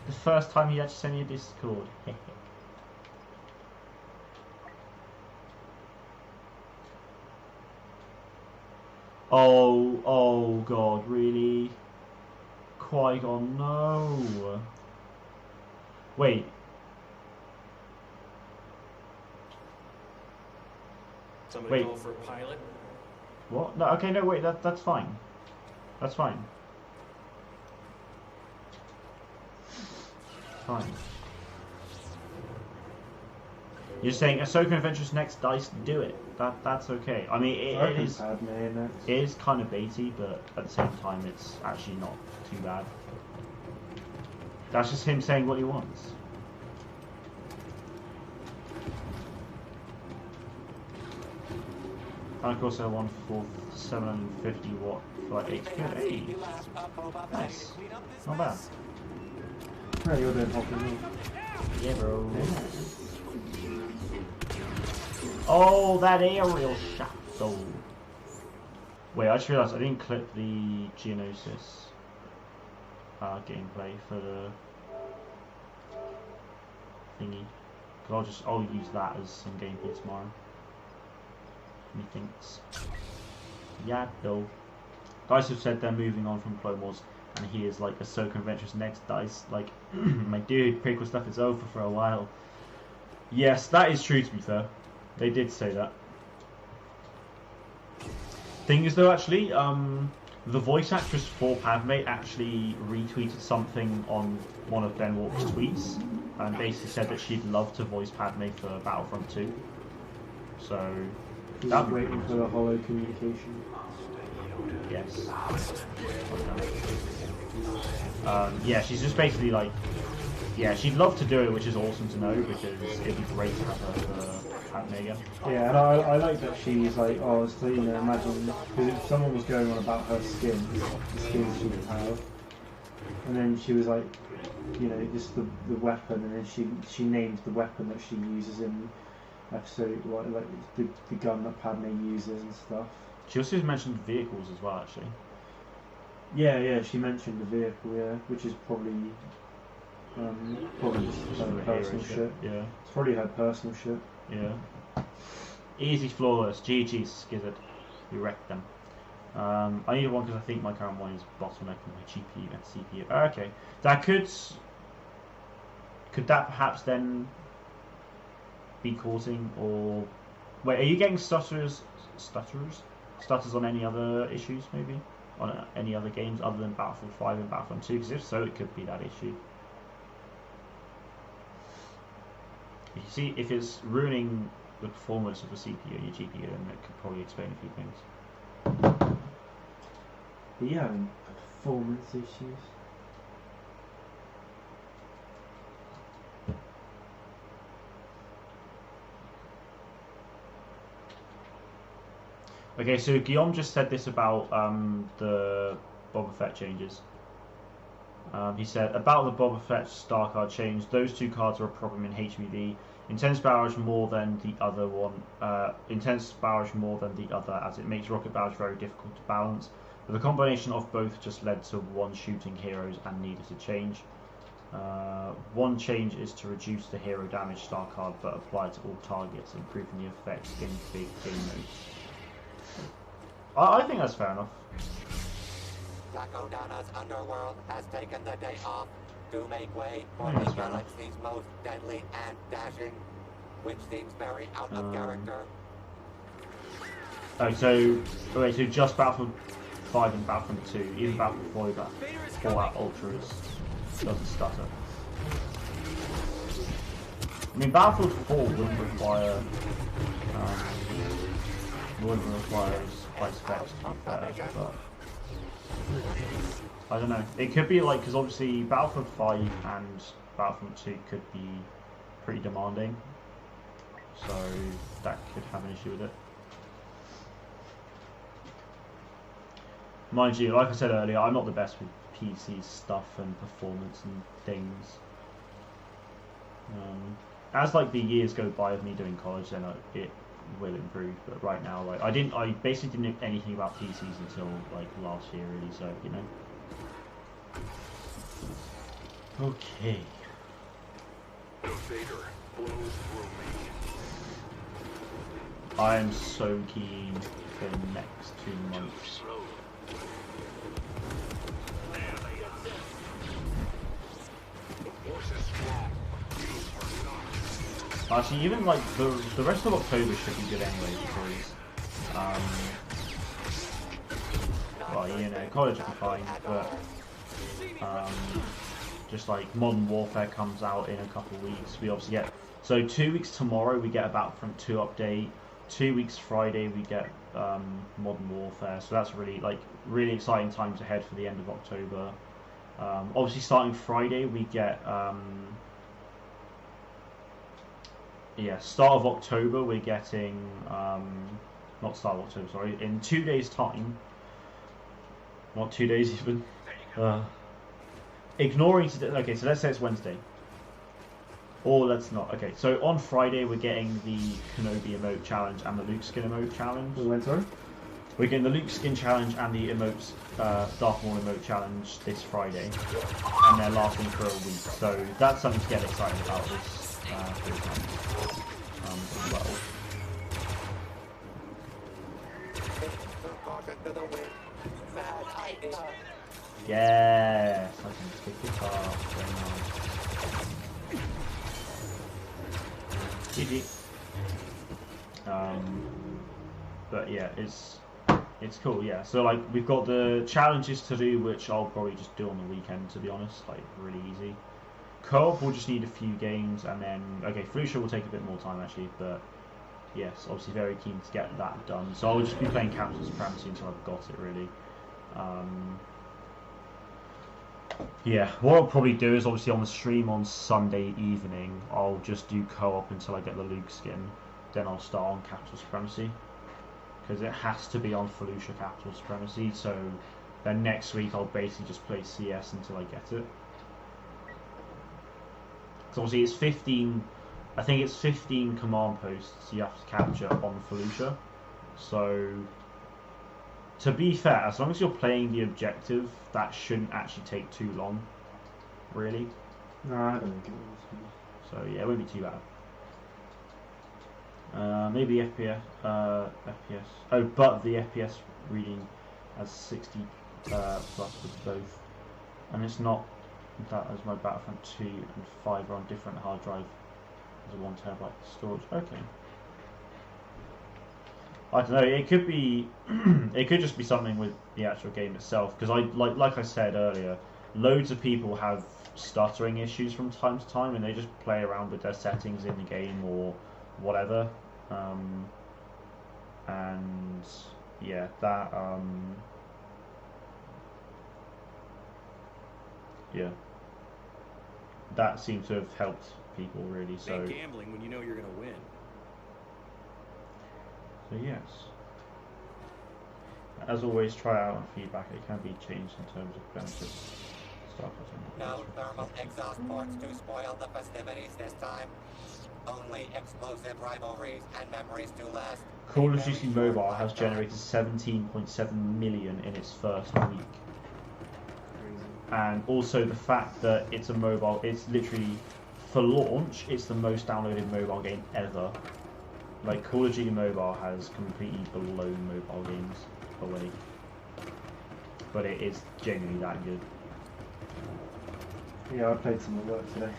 The first time you actually sent me a Discord. Oh god, really? Qui-Gon, no! Wait. Somebody Wait. call for a pilot? What? No, okay, no, wait, that's fine. That's fine. Fine. You're saying Ahsoka Adventures next dice, do it. That's okay. I mean, it is kind of baity, but at the same time, it's actually not too bad. That's just him saying what he wants. And of course, I won for 750 watt for like 8 hey. Nice. Not bad. Yeah, you're doing hot as Yeah, bro. Oh, that aerial shot, though. Wait, I just realised I didn't clip the Geonosis gameplay for the thingy. Because I'll use that as some gameplay tomorrow. Methinks. Yeah, though. Dice have said they're moving on from Clone Wars, and he is like Ahsoka Adventures next. Dice, like, my dude, prequel stuff is over for a while. Yes, that is true, to be fair. They did say that. Thing is, though, actually, the voice actress for Padme actually retweeted something on one of Ben Walker's tweets, and basically said that she'd love to voice Padme for Battlefront 2. So, that waiting for the hollow communication. Yes. Yeah, she's just basically like, yeah, she'd love to do it, which is awesome to know, because it'd be great to have her for Padme again. Yeah, and I like that she's like, oh, so, you know, imagine, because if someone was going on about her skin, the skins she would have, and then she was like, you know, just the weapon, and then she named the weapon that she uses in episode, like the gun that Padme uses and stuff. She also mentioned vehicles as well, actually. Yeah, she mentioned the vehicle, yeah, which is probably just her personal shit. Yeah. It's probably her personal shit. Yeah. Easy flawless. GG Skizzard. We wrecked them. I need one because I think my current one is bottlenecking my GPU and CPU. Okay. That could that perhaps then be causing, or wait, are you getting stutters on any other issues, maybe on any other games other than Battlefield 5 and Battlefront 2? Because if so, it could be that issue. If you see, if it's ruining the performance of the CPU and your GPU, then it could probably explain a few things. Are you having performance issues? Okay, so Guillaume just said this about the Boba Fett changes. He said, about the Boba Fett star card change, those two cards are a problem in HBV. Intense barrage more than the other one. Intense barrage more than the other, as it makes rocket barrage very difficult to balance. But the combination of both just led to one shooting heroes and needed to change. One change is to reduce the hero damage star card, but apply to all targets, improving the effects in big game modes. I think that's fair enough. Takodana's underworld has taken the day off to make way for the galaxy's most deadly and dashing, which seems very out of character. Oh, so just Battlefield 5 and Battlefront 2, even Battlefield 4, Fallout Ultras doesn't stutter. I mean, Battlefield 4 wouldn't require as high specs, to be fair, but I don't know. It could be like, because obviously Battlefield 5 and Battlefront 2 could be pretty demanding. so that could have an issue with it. Mind you, like I said earlier, I'm not the best with PC stuff and performance and things. As like the years go by of me doing college, then it will improve. But right now, like I basically didn't know anything about PCs until like last year, really. So you know. Okay. The Vader flows through me. I am so keen for the next 2 months. Actually, even like the rest of October should be good anyway because well, you know, college will be fine, but just like Modern Warfare comes out in a couple of weeks, we obviously get, so 2 weeks tomorrow we get a Battlefront 2 update, 2 weeks Friday we get Modern Warfare, so that's really exciting times ahead for the end of October. Obviously starting Friday we get start of October we're getting not start of October, sorry, in 2 days time, not 2 days even, ignoring today, okay, so let's say it's Wednesday, or let's not, okay, so on Friday we're getting the Kenobi emote challenge and the Luke skin emote challenge. When, sorry? We're getting the Luke skin challenge and the emotes, Darth Maul emote challenge this Friday, and they're lasting for a week, so that's something to get excited about this as well. Yes, I can pick it up. Very nice. GG. But yeah, it's cool. Yeah, so like we've got the challenges to do, which I'll probably just do on the weekend. To be honest, like really easy. Co-op will just need a few games, and then okay, Felicia will take a bit more time actually, but yes, obviously very keen to get that done. So I'll just be playing Capital Supremacy until I've got it really. Yeah, what I'll probably do is obviously on the stream on Sunday evening, I'll just do co-op until I get the Luke skin. Then I'll start on Capital Supremacy, because it has to be on Felicia Capital Supremacy. So then next week I'll basically just play CS until I get it. So obviously it's 15, I think it's 15 command posts you have to capture on Felicia. So to be fair, as long as you're playing the objective, that shouldn't actually take too long, really. No, I don't think it will. So yeah, it won't be too bad. Maybe FPS. Oh, but the FPS reading has 60 plus with both, and it's not that as my Battlefront 2 and 5 are on different hard drive as a 1 TB storage. Okay. I don't know. It could be, it could just be something with the actual game itself. Because like I said earlier, loads of people have stuttering issues from time to time, and they just play around with their settings in the game or whatever. And yeah, that yeah, that seems to have helped people really. So Ain't gambling when you know you're gonna win. So yes, as always, try out and feedback. It can be changed in terms of benefits. No thermal exhaust ports to spoil the festivities this time. Only explosive rivalries and memories to last. Call of Duty Mobile has generated 17.7 million in its first week. And also the fact that it's a mobile, it's literally, for launch, it's the most downloaded mobile game ever. Like, Call of Duty Mobile has completely blown mobile games away. But it is genuinely that good. Yeah, I played some at work today.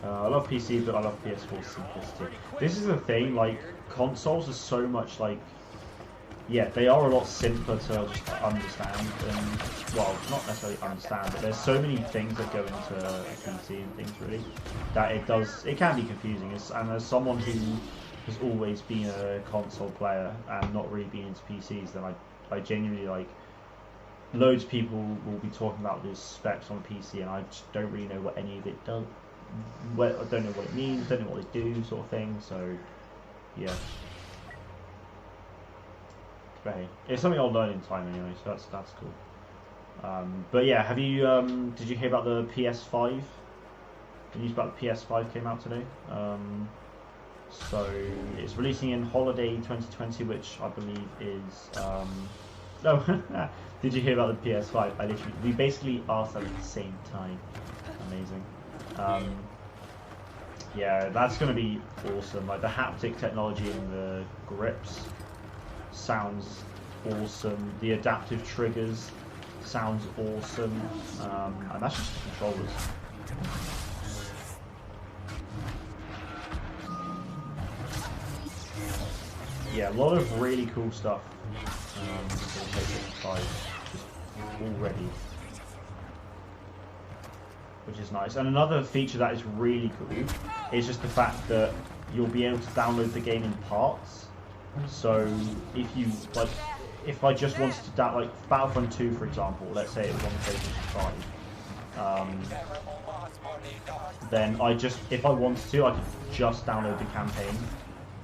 I love PC, but I love PS4 simplicity. This is the thing, like, consoles are so much like, yeah, they are a lot simpler to just understand, and, well, not necessarily understand, but there's so many things that go into a PC and things, really, that it can be confusing, and as someone who has always been a console player and not really been into PCs, then I genuinely, like, loads of people will be talking about the specs on PC, and I just don't really know what any of it does. I don't know what it means, don't know what they do, sort of thing. So yeah, but hey, it's something I'll learn in time anyway. So that's cool. But yeah, have you did you hear about the PS5? The news about the PS5 came out today. So it's releasing in holiday 2020, which I believe is oh, did you hear about the PS5? We basically asked that at the same time. Amazing. Yeah, that's going to be awesome. Like the haptic technology in the grips sounds awesome. The adaptive triggers sounds awesome. And that's just the controllers. Yeah, a lot of really cool stuff for the PlayStation 5 just already, which is nice. And another feature that is really cool is just the fact that you'll be able to download the game in parts. So if you like, if I just wanted to download like Battlefront 2, for example, let's say it was on the PlayStation 5, then if I wanted to, I could just download the campaign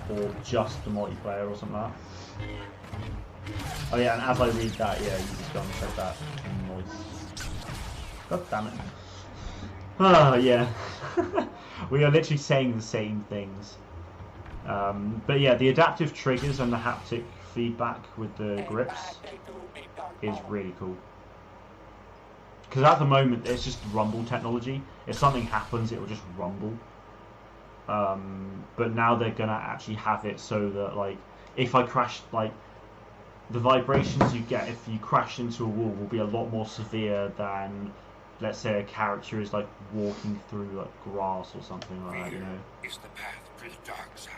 or just the multiplayer or something like that. Oh yeah, and as I read that, yeah, you just go and check that noise. God damn it. Ah, yeah. We are literally saying the same things. But yeah, the adaptive triggers and the haptic feedback with the grips is really cool. Because at the moment, it's just rumble technology. If something happens, it will just rumble. But now they're gonna actually have it so that, like, if I crash, like, the vibrations you get if you crash into a wall will be a lot more severe than, let's say, a character is like walking through like grass or something like that, you know. Is the path to the dark side.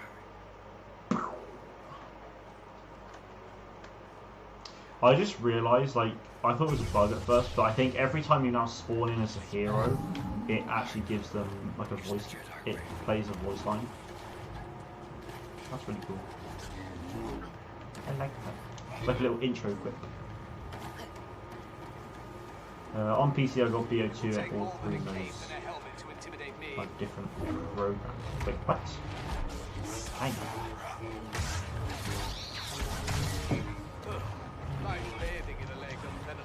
I just realised, like, I thought it was a bug at first, but I think every time you now spawn in as a hero, it actually gives them like a voice. It plays a voice line. That's really cool. I like that. Like a little intro clip. On PC I got BO2 and all three modes. Like different programs. Wait, what? Hang on.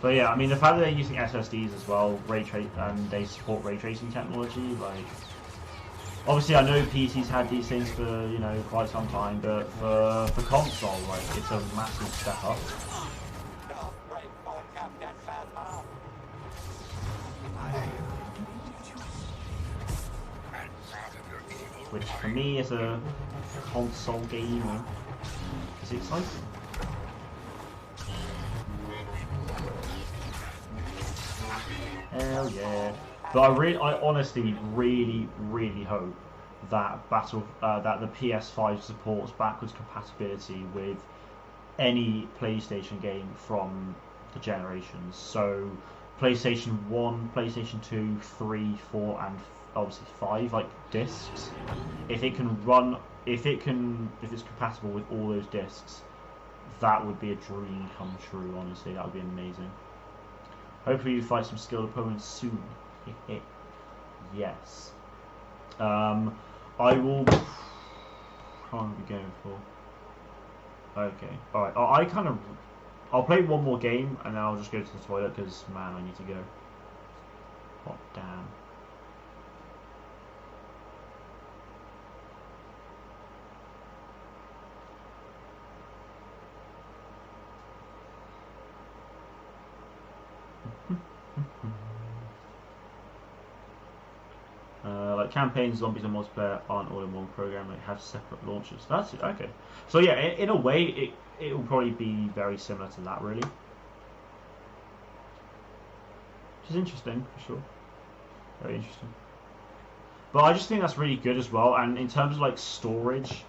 But yeah, I mean the fact that they're using SSDs as well, and they support ray tracing technology, like obviously I know PCs had these things for, you know, quite some time, but for console, like, it's a massive step up. Which for me as a console gamer is exciting. Hell yeah! But I honestly really hope that that the PS5 supports backwards compatibility with any PlayStation game from the generations. So PlayStation 1, PlayStation 2, 3, 4, and obviously 5, like discs. If it's compatible with all those discs, that would be a dream come true. Honestly, that would be amazing. Hopefully you fight some skilled opponents soon. Yes. I will... How long are we going for? Okay. Alright. I'll play one more game and then I'll just go to the toilet because, man, I need to go. Hot damn. Like campaigns, zombies, and multiplayer aren't all in one program. They have separate launchers. That's it. Okay. So yeah, in a way, it will probably be very similar to that, really. Which is interesting for sure. Very interesting. But I just think that's really good as well. And in terms of like storage,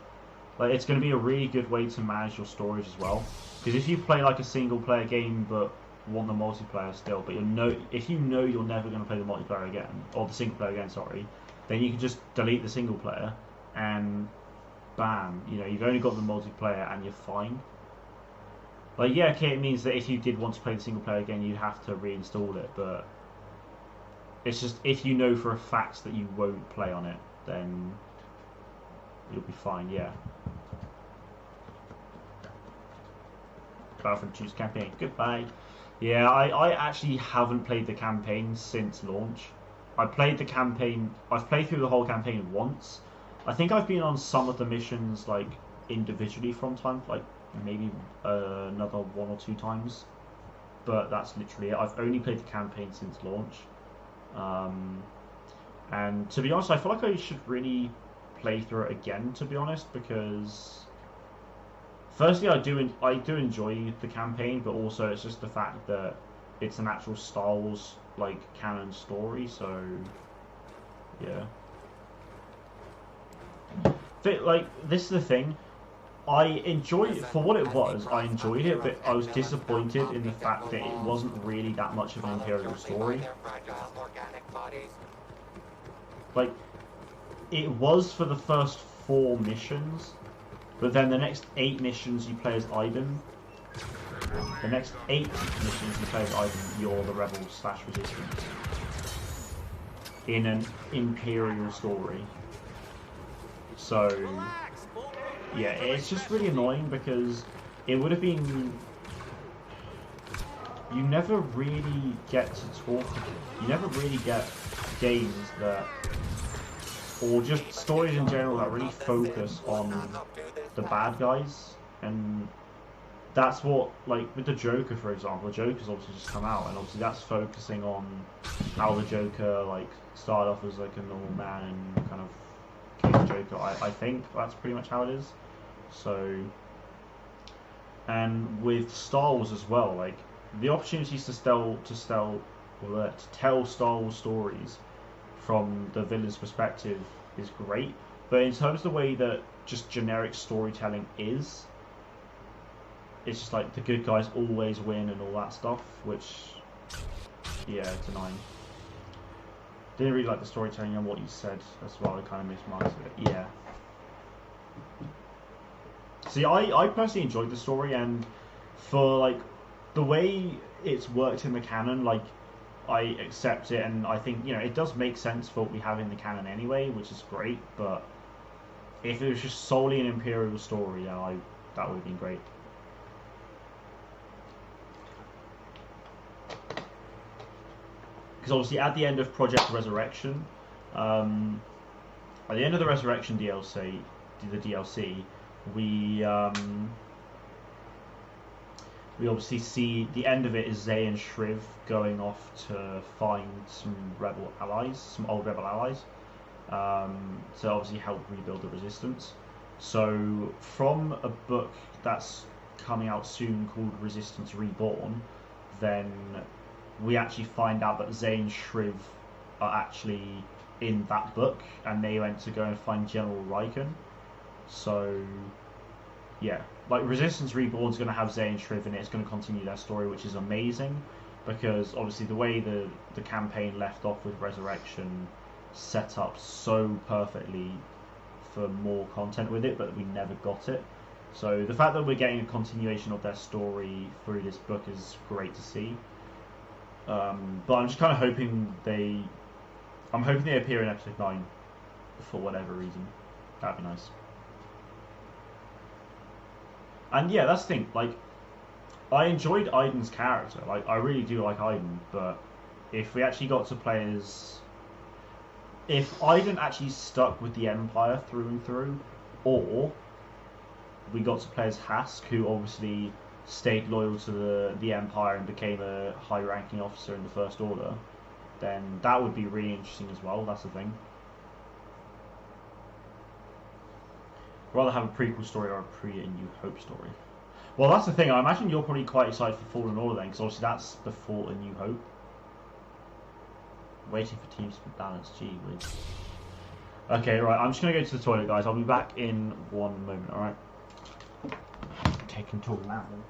like it's going to be a really good way to manage your storage as well. Because if you play like a single player game but want the multiplayer still, but if you know you're never going to play the multiplayer again, or the single player again, sorry, then you can just delete the single player and bam, you know, you've only got the multiplayer and you're fine. Like, yeah, okay, it means that if you did want to play the single player again, you'd have to reinstall it, but It's just if you know for a fact that you won't play on it, then you'll be fine. Yeah. Battlefront 2's campaign. Goodbye. Yeah, I actually haven't played the campaign since launch. I played the campaign. I've played through the whole campaign once. I think I've been on some of the missions like individually from time, like maybe another 1 or 2 times. But that's literally it. I've only played the campaign since launch. And to be honest, I feel like I should really play through it again. To be honest, because firstly, I do enjoy the campaign, but also it's just the fact that it's an actual Star Wars like canon story. So yeah, like this is the thing. I enjoyed it for what it was. I enjoyed it, but I was disappointed in the fact that it wasn't really that much of an Imperial story. Like, it was for the first 4 missions, but then the next 8 missions you play as Iden. The next 8 missions you play as Iden, you're the Rebels/Resistance. In an Imperial story. So yeah, it's just really annoying because it would have been... You never really get to talk... You never really get games that... Or just stories in general that really focus on the bad guys. And that's what, like, with the Joker, for example, the Joker's obviously just come out, and obviously that's focusing on how the Joker, like, started off as, like, a normal man and kind of became the Joker. I think that's pretty much how it is. So, and with Star Wars as well, like the opportunities to tell Star Wars stories from the villain's perspective is great, but in terms of the way that just generic storytelling is, it's just like the good guys always win and all that stuff, which yeah, it's annoying. Didn't really like the storytelling and what you said as well. I kind of missed most of it. Yeah. See, I personally enjoyed the story, and for like the way it's worked in the canon, like I accept it, and I think, you know, it does make sense for what we have in the canon anyway, which is great. But if it was just solely an Imperial story, then that would have been great. Because obviously at the end of Project Resurrection, at the end of the Resurrection DLC, we obviously see the end of it is Zay and Shriv going off to find some rebel allies, some old rebel allies, to obviously help rebuild the Resistance. So from a book that's coming out soon called Resistance Reborn, then we actually find out that Zay and Shriv are actually in that book, and they went to go and find General Riken. So yeah, like Resistance Reborn is going to have Zay and Shriv in it. It's going to continue their story, which is amazing, because obviously the way the campaign left off with Resurrection set up so perfectly for more content with it, but we never got it. So the fact that we're getting a continuation of their story through this book is great to see. But I'm just kind of hoping they appear in episode 9 for whatever reason. That'd be nice. And yeah, that's the thing. Like, I enjoyed Iden's character. Like, I really do like Iden. But if we actually got to play as, if Iden actually stuck with the Empire through and through, or we got to play as Hask, who obviously stayed loyal to the Empire and became a high-ranking officer in the First Order, then that would be really interesting as well. That's the thing. Rather have a prequel story or a pre- and New Hope story. Well, that's the thing. I imagine you're probably quite excited for Fallen Order then, because obviously that's before A New Hope. Waiting for teams to be balanced. Gee whiz. Okay, right. I'm just going to go to the toilet, guys. I'll be back in 1 moment, alright? Taking too long.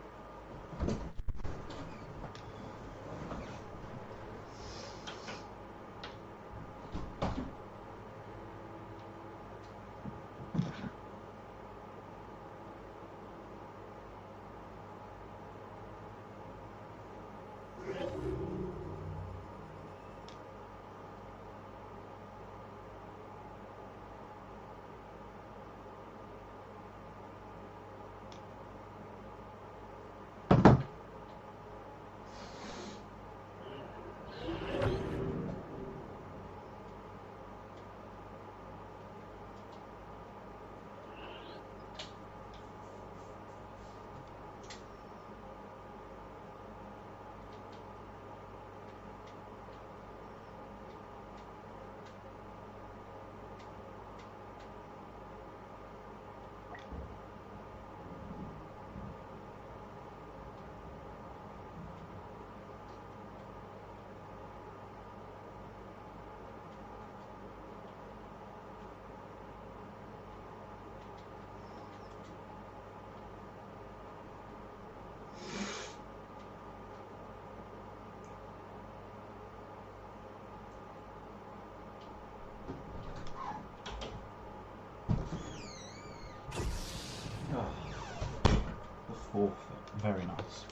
forfeit. Very nice.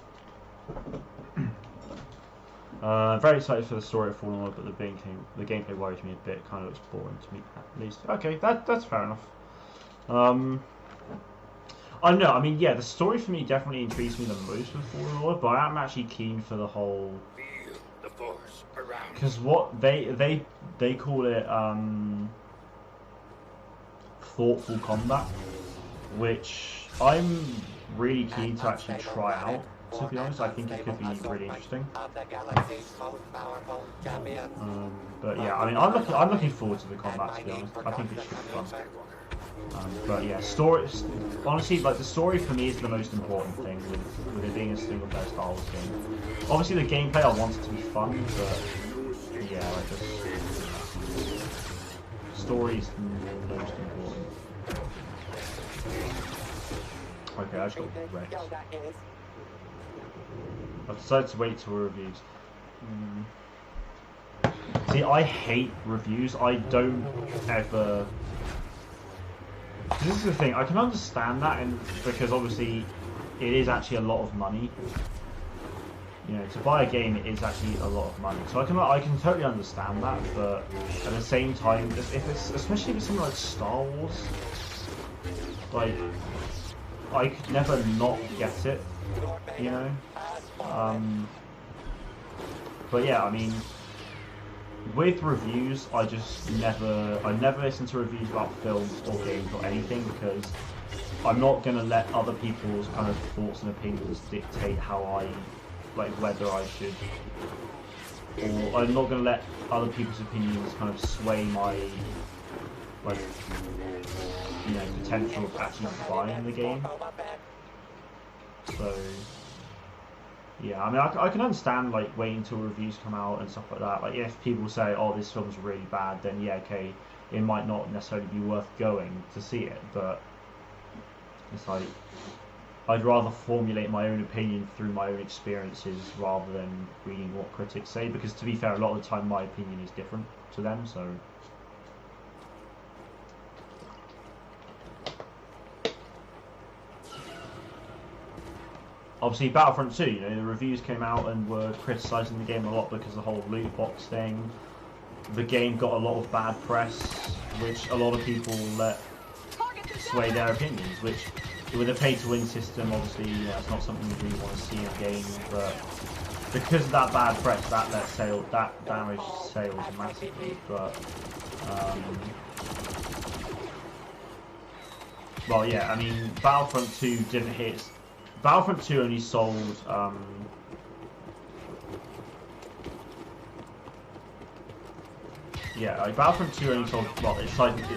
Very excited for the story of Fallen Order, but the gameplay worries me a bit. Kind of looks boring to me, at least. Okay, that's fair enough. I don't know. I mean, yeah, the story for me definitely intrigues me the most with Fallen Order, but I am actually keen for the whole. Feel the force around. Because what they call it thoughtful combat, which I'm really keen to actually try out. To be honest, I think it could be really interesting. But yeah, I mean, I'm looking forward to the combat. To be honest, I think it should be fun. But yeah, story. Honestly, like the story for me is the most important thing with it being a single-player Star Wars game. Obviously, the gameplay I want it to be fun, but yeah, like the story is the most important. Okay, I just got wrecked. I've decided to wait till reviews. See, I hate reviews. I don't ever. This is the thing. I can understand that, and because obviously it is actually a lot of money. You know, to buy a game, it is actually a lot of money. So I can totally understand that, but at the same time, if it's especially if it's something like Star Wars, like I could never not get it. You know. But yeah, I mean, with reviews, I never listen to reviews about films or games or anything, because I'm not gonna let other people's kind of thoughts and opinions dictate how I, like, whether I should, or I'm not gonna let other people's opinions kind of sway my, like, you know, potential of actually buying the game. So. Yeah, I mean, I can understand, like, waiting until reviews come out and stuff like that. Like, if people say, oh, this film's really bad, then yeah, okay, it might not necessarily be worth going to see it, but it's like, I'd rather formulate my own opinion through my own experiences rather than reading what critics say, because to be fair, a lot of the time my opinion is different to them, so... Obviously, Battlefront 2, you know, the reviews came out and were criticising the game a lot because of the whole loot box thing. The game got a lot of bad press, which a lot of people let sway their opinions, which, with a pay-to-win system, obviously, you know, it's not something you really want to see in a game, but because of that bad press, that damaged sales massively, but, well, yeah, I mean, Battlefront 2 didn't hit... Battlefront 2 only sold, yeah, like Battlefront 2 only sold, well, it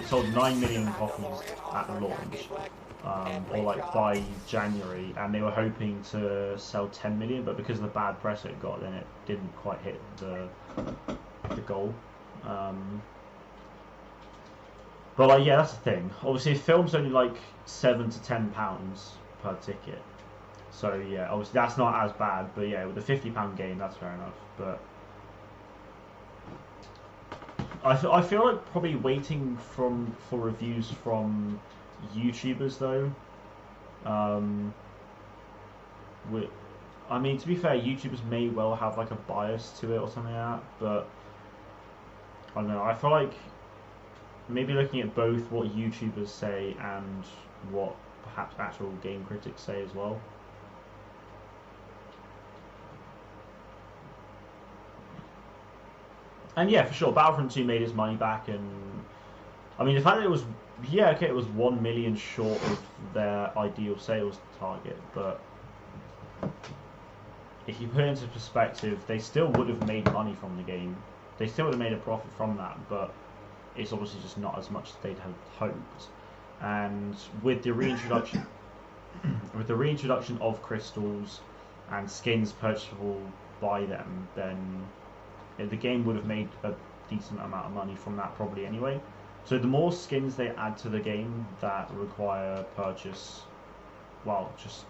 sold 9 million copies at launch, or like by January, and they were hoping to sell 10 million, but because of the bad press it got, then it didn't quite hit the goal. But like, yeah, that's the thing. Obviously, a film's only like £7 to £10 per ticket. So yeah, obviously that's not as bad, but yeah, with a £50 game, that's fair enough. But I feel like probably waiting for reviews from YouTubers though. I mean, to be fair, YouTubers may well have like a bias to it or something like that, but I don't know. I feel like maybe looking at both what YouTubers say and what perhaps actual game critics say as well. And yeah, for sure, Battlefront 2 made its money back, and I mean, the fact that it was, yeah, okay, it was 1 million short of their ideal sales target, but if you put it into perspective, they still would have made money from the game. They still would have made a profit from that, but it's obviously just not as much as they'd have hoped. And with the reintroduction, of crystals and skins purchasable by them, then the game would have made a decent amount of money from that probably anyway. So the more skins they add to the game that require purchase, well, just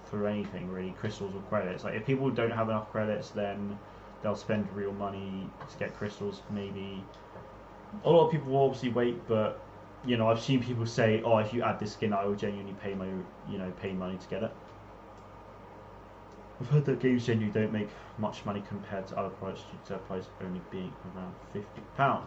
through anything really, crystals or credits. Like if people don't have enough credits, then they'll spend real money to get crystals. Maybe a lot of people will obviously wait, but you know, I've seen people say, "Oh, if you add this skin, I will genuinely pay money to get it." I've heard that games genuinely don't make much money compared to other products due to their price only being around £50.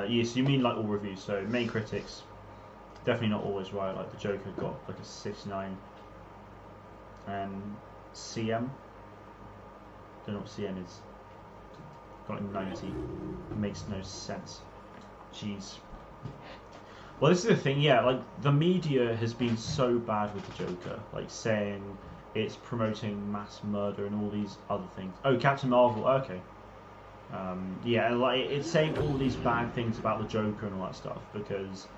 Yes, you mean like all reviews. So main critics, definitely not always right. Like the Joker got like a 69, and CM, don't know what CM is, got a 90. Makes no sense. Jeez. Well, this is the thing, yeah, like, the media has been so bad with the Joker, like, saying it's promoting mass murder and all these other things. Oh, Captain Marvel, okay. Yeah, like, it's saying all these bad things about the Joker and all that stuff because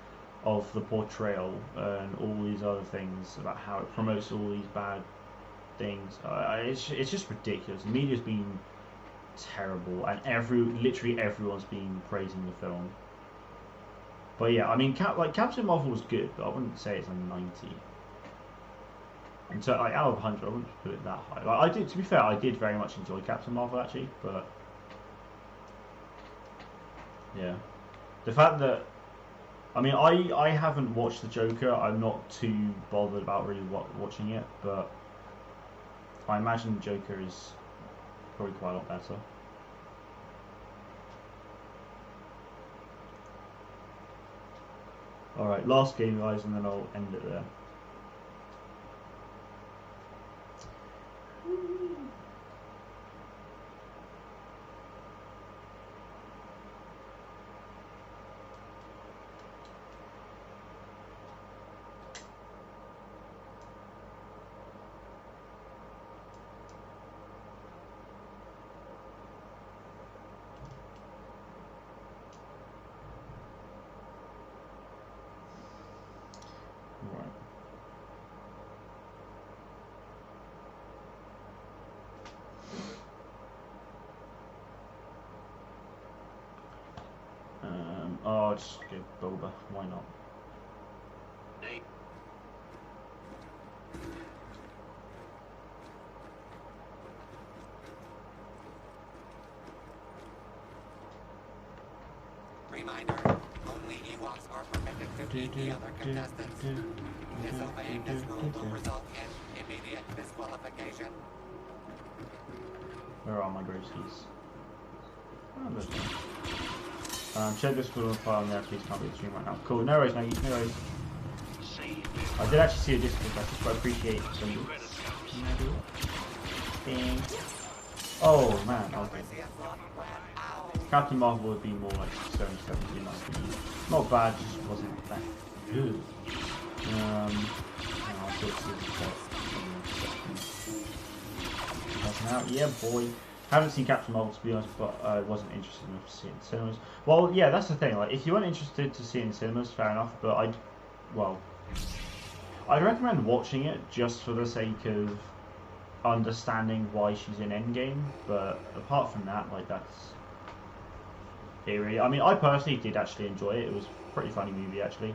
of the portrayal and all these other things about how it promotes all these bad things. It's just ridiculous. The media's been terrible, and literally everyone's been praising the film. But yeah, I mean, Captain Marvel was good, but I wouldn't say it's a 90. And so, like, out of 100, I wouldn't put it that high. Like, I did, to be fair, I did very much enjoy Captain Marvel actually, but yeah, the fact that, I mean, I haven't watched the Joker. I'm not too bothered about really watching it, but I imagine the Joker is probably quite a lot better. Alright, last game, guys, and then I'll end it there. I'll just go Boba, why not? Reminder, only Ewoks are permitted to meet the other contestants. Disobeying this rule will result in immediate disqualification. Where are my Growskies? Check this for file on there, please can't be the stream right now. Cool, no worries, mate, no worries. I did actually see a Discord message, but I appreciate some. Oh man, okay. Captain Marvel would be more like 77 in my opinion. Not bad, just wasn't that good. Yeah, boy. Haven't seen Captain Marvel to be honest, but I wasn't interested enough to see it in cinemas. Well, yeah, that's the thing. Like, if you weren't interested to see it in cinemas, fair enough. But I'd recommend watching it just for the sake of understanding why she's in Endgame. But apart from that, like, that's it really. I mean, I personally did actually enjoy it. It was a pretty funny movie actually.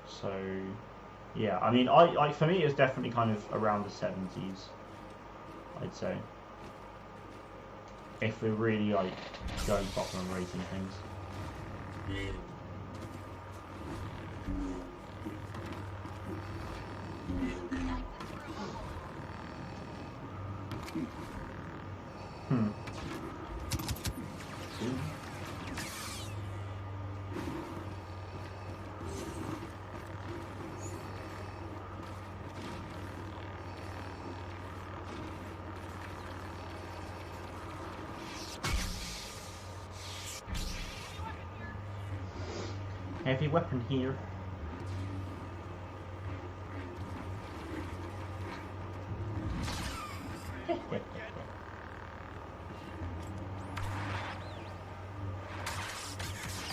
So yeah, I mean, I for me it was definitely kind of around the 70s. I'd say, if we're really like going proper and rating things. Heavy weapon here.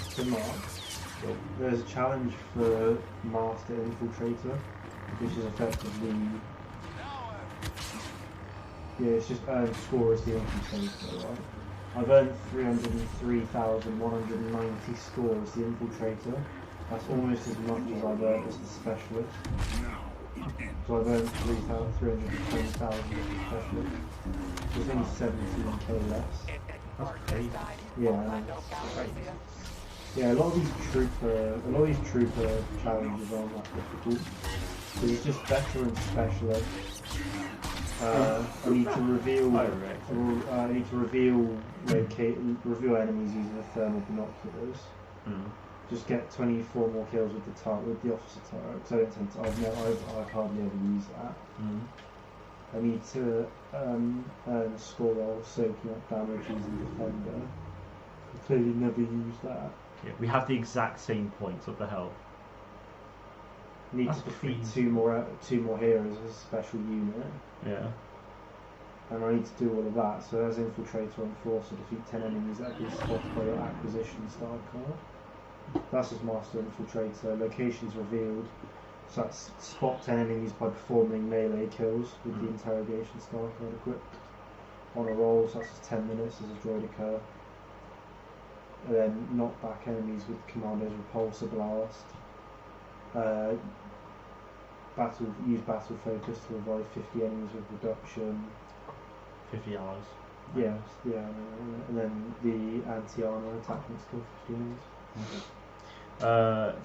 So Mark, there's a challenge for Master Infiltrator, which is effectively, yeah, it's just earn score as the Infiltrator, right? I've earned 303,190 score as the Infiltrator. That's almost as much as I've earned as the Specialist. So I've earned 320,000 as the Specialist. So it's only 17k less. That's crazy. Yeah. Yeah, a lot of these trooper challenges aren't that difficult. Because it's just veteran specialist. I need to reveal reveal enemies using the thermal binoculars. Just get 24 more kills with the officer turret. Because I don't tend to. I've hardly ever used that. I need to earn a score while soaking up damage using defender. I clearly never used that. Yeah, we have the exact same points. What the hell? Need to defeat two more heroes as a special unit. Yeah. And I need to do all of that. So as Infiltrator and Enforcer, defeat 10 enemies that be spotted by your acquisition star card. That's as Master Infiltrator. Locations revealed. So that's spot 10 enemies by performing melee kills with the interrogation star card equipped on a roll. So that's just 10 minutes as a droidica. And then knock back enemies with Commando's Repulsor Blast. Use battle focus to revive 50 enemies with reduction. 50 hours. Yes, yeah, and then the anti-armor attachments kill 50 enemies.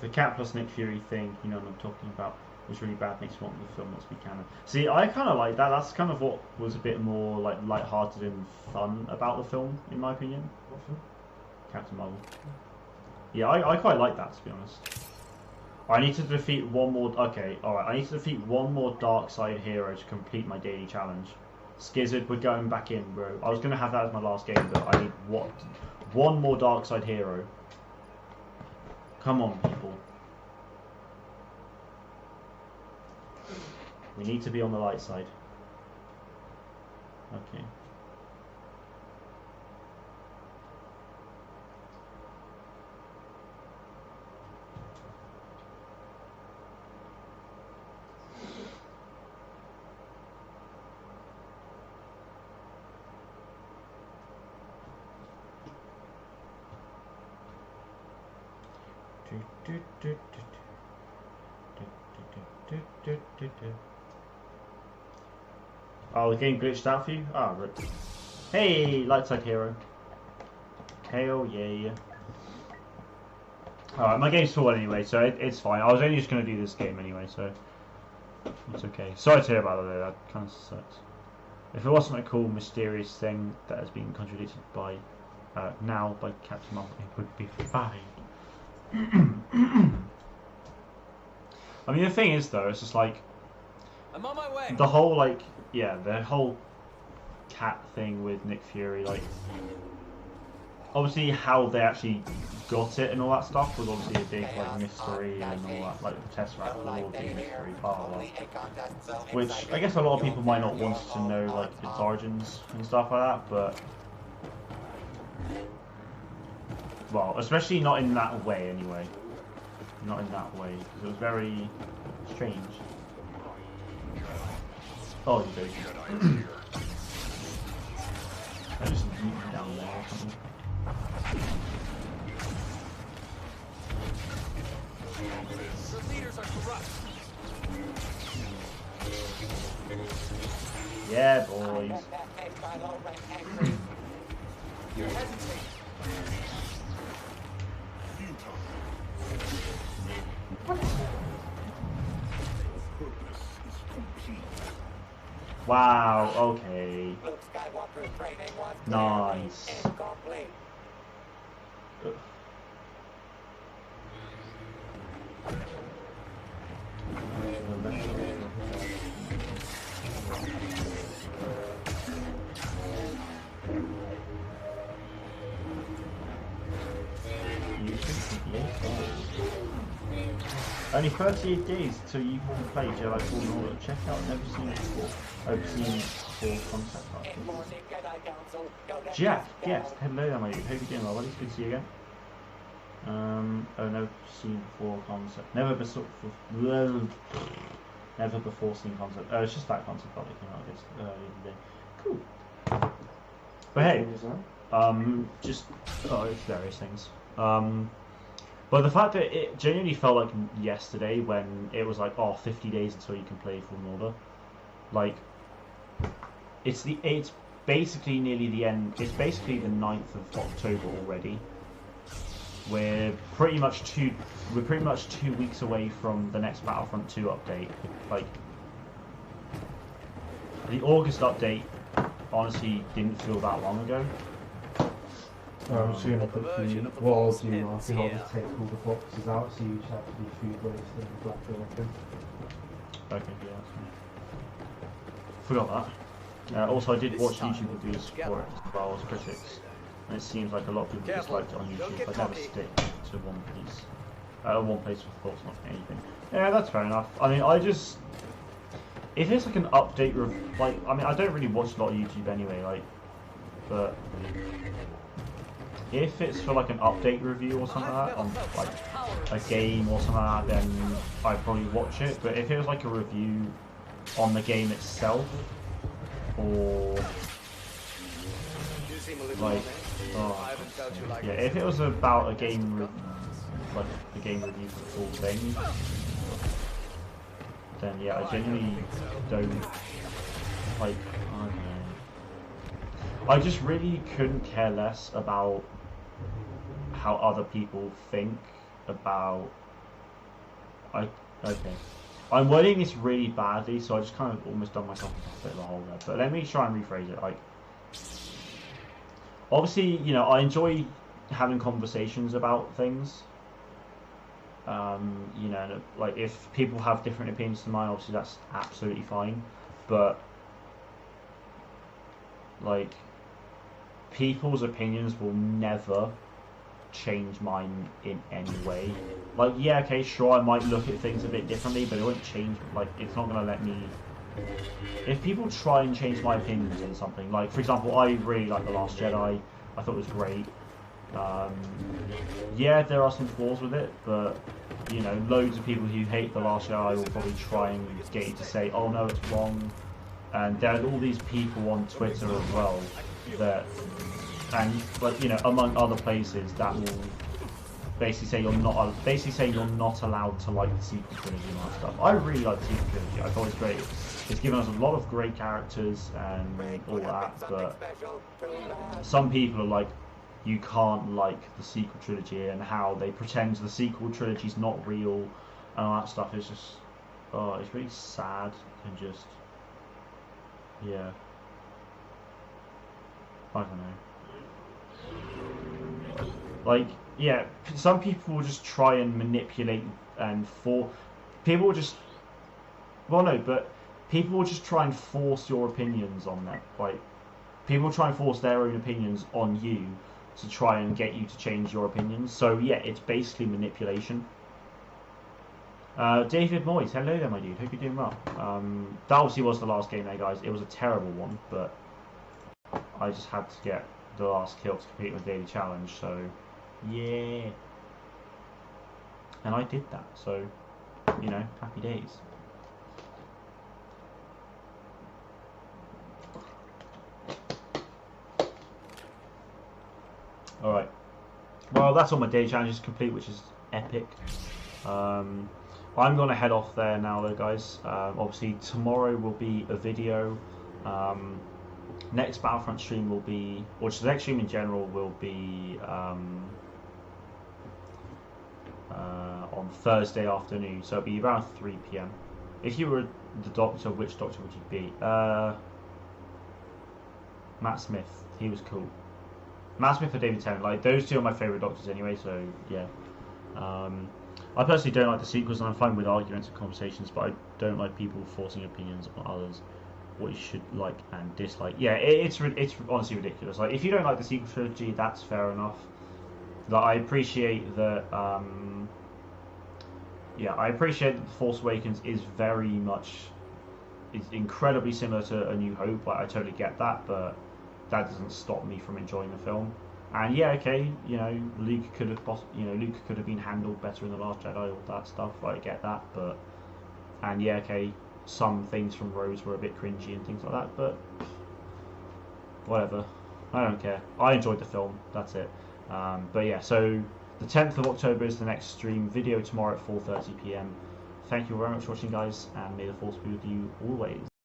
The Cat plus Nick Fury thing, you know what I'm talking about, was really bad. Makes me want the film not to be canon. See, I kind of like that. That's kind of what was a bit more like light-hearted and fun about the film, in my opinion. What film? Captain Marvel. Yeah, I quite like that, to be honest. I need to defeat one more. Okay, all right. I need to defeat one more dark side hero to complete my daily challenge. Skizzard, we're going back in, bro. I was gonna have that as my last game, but I need one more dark side hero. Come on, people. We need to be on the light side. Okay. Oh, the game glitched out for you? Ah, right. Hey, light side hero. Hell yeah. Alright, my game's full anyway, so it's fine. I was only just going to do this game anyway, so it's okay. Sorry to hear about that, that kind of sucks. If it wasn't a cool, mysterious thing that has been contradicted by now by Captain Marvel, it would be fine. I mean, the thing is, though, it's just like I'm on my way. the whole the whole cat thing with Nick Fury, like obviously how they actually got it and all that stuff was obviously a big like mystery and all that, like the Tesseract will all be a mystery part of that, which I guess a lot of people might not want to know like its origins and stuff like that, but well, especially not in that way anyway. Not in that way, because it was very strange. Oh, you do. I just yeet down there or something. The leaders are corrupt. Yeah, boys. You hesitate. Wow, okay. Nice. Ugh. Only 38 days till you can play Jedi Fallen Order. Check out Never Seen It Before. Overseen for concept art. Jack, guest. Hello, how are you? Hope you're doing well, buddy. It's good to see you again. Oh, never seen before concept. Never before seen concept. Oh, it's just that concept that came out, I guess, the other day. Cool. But hey, just it's various things. But the fact that it genuinely felt like yesterday when it was like, 50 days until you can play Fallen Order. Like, it's basically nearly the end. It's basically the 9th of October already. We're pretty much 2 weeks away from the next Battlefront 2 update. Like the August update, honestly, didn't feel that long ago. I'm just gonna put the what I'll do. I think I'll just take all the boxes out, so you just have to be food waste and black open. Okay, yeah, that's fine. Forgot that. Also, I did watch YouTube reviews for it as well as critics, and it seems like a lot of people disliked it on YouTube. I never stick to one piece, one place with thoughts, not anything. Yeah, that's fair enough. I mean, if it's like an update, I mean, I don't really watch a lot of YouTube anyway, like, but if it's for like an update review or something like that on like a game or something like that, then I'd probably watch it. But if it was like a review on the game itself, or like, yeah, if it was about a game, like a game review for the full thing, then yeah, I genuinely don't like. I don't know. I just really couldn't care less about how other people think about. Okay. I'm wording this really badly, so I just kind of almost done myself a bit of a hole there. But let me try and rephrase it. Like, obviously, you know, I enjoy having conversations about things. You know, like if people have different opinions than mine, obviously that's absolutely fine. But like, people's opinions will never change mine in any way. Like, yeah, okay, sure, I might look at things a bit differently, but it won't change. Like, it's not gonna let me. If people try and change my opinions on something, like for example, I really like The Last Jedi. I thought it was great. Yeah, there are some flaws with it, but you know, loads of people who hate The Last Jedi will probably try and get you to say, "Oh no, it's wrong." And there are all these people on Twitter as well that, and like, you know, among other places, that will basically say you're not allowed to like the sequel trilogy and all that stuff. I really like the sequel trilogy. I thought it's great. It's given us a lot of great characters and all that, but some people are like, you can't like the sequel trilogy, and how they pretend the sequel trilogy is not real and all that stuff. Is just, oh, it's really sad and just, yeah, I don't know. Like, yeah, some people will just try and manipulate and people will just, well, no, but people will just try and force your opinions on them. Like, people try and force their own opinions on you to try and get you to change your opinions. So yeah, it's basically manipulation. David Moyes, hello there, my dude. Hope you're doing well. That obviously was the last game there, guys. It was a terrible one, but I just had to get the last kill to compete with the daily challenge. So yeah, and I did that. So, you know, happy days. Alright, well, that's all my daily challenges complete, which is epic. I'm going to head off there now though, guys. Obviously tomorrow will be a video. Next Battlefront stream will be, or just the next stream in general will be on Thursday afternoon, so it'll be around 3 PM. If you were the Doctor, which Doctor would you be? Matt Smith, he was cool. Matt Smith or David Tennant, like those two are my favourite Doctors anyway, so yeah. I personally don't like the sequels, and I'm fine with arguments and conversations, but I don't like people forcing opinions on others, what you should like and dislike. Yeah, it's honestly ridiculous. Like, if you don't like the sequel trilogy, that's fair enough. Like, I appreciate that. Yeah, I appreciate that The Force Awakens is very much, it's incredibly similar to A New Hope. Like, I totally get that, but that doesn't stop me from enjoying the film. And yeah, okay, you know, Luke could have been handled better in The Last Jedi, all that stuff. I get that, but, and yeah, okay, some things from Rose were a bit cringy and things like that, but whatever, I don't care. I enjoyed the film, that's it. But yeah, so the 10th of October is the next stream. Video tomorrow at 4:30 PM. Thank you very much for watching, guys, and may the Force be with you always.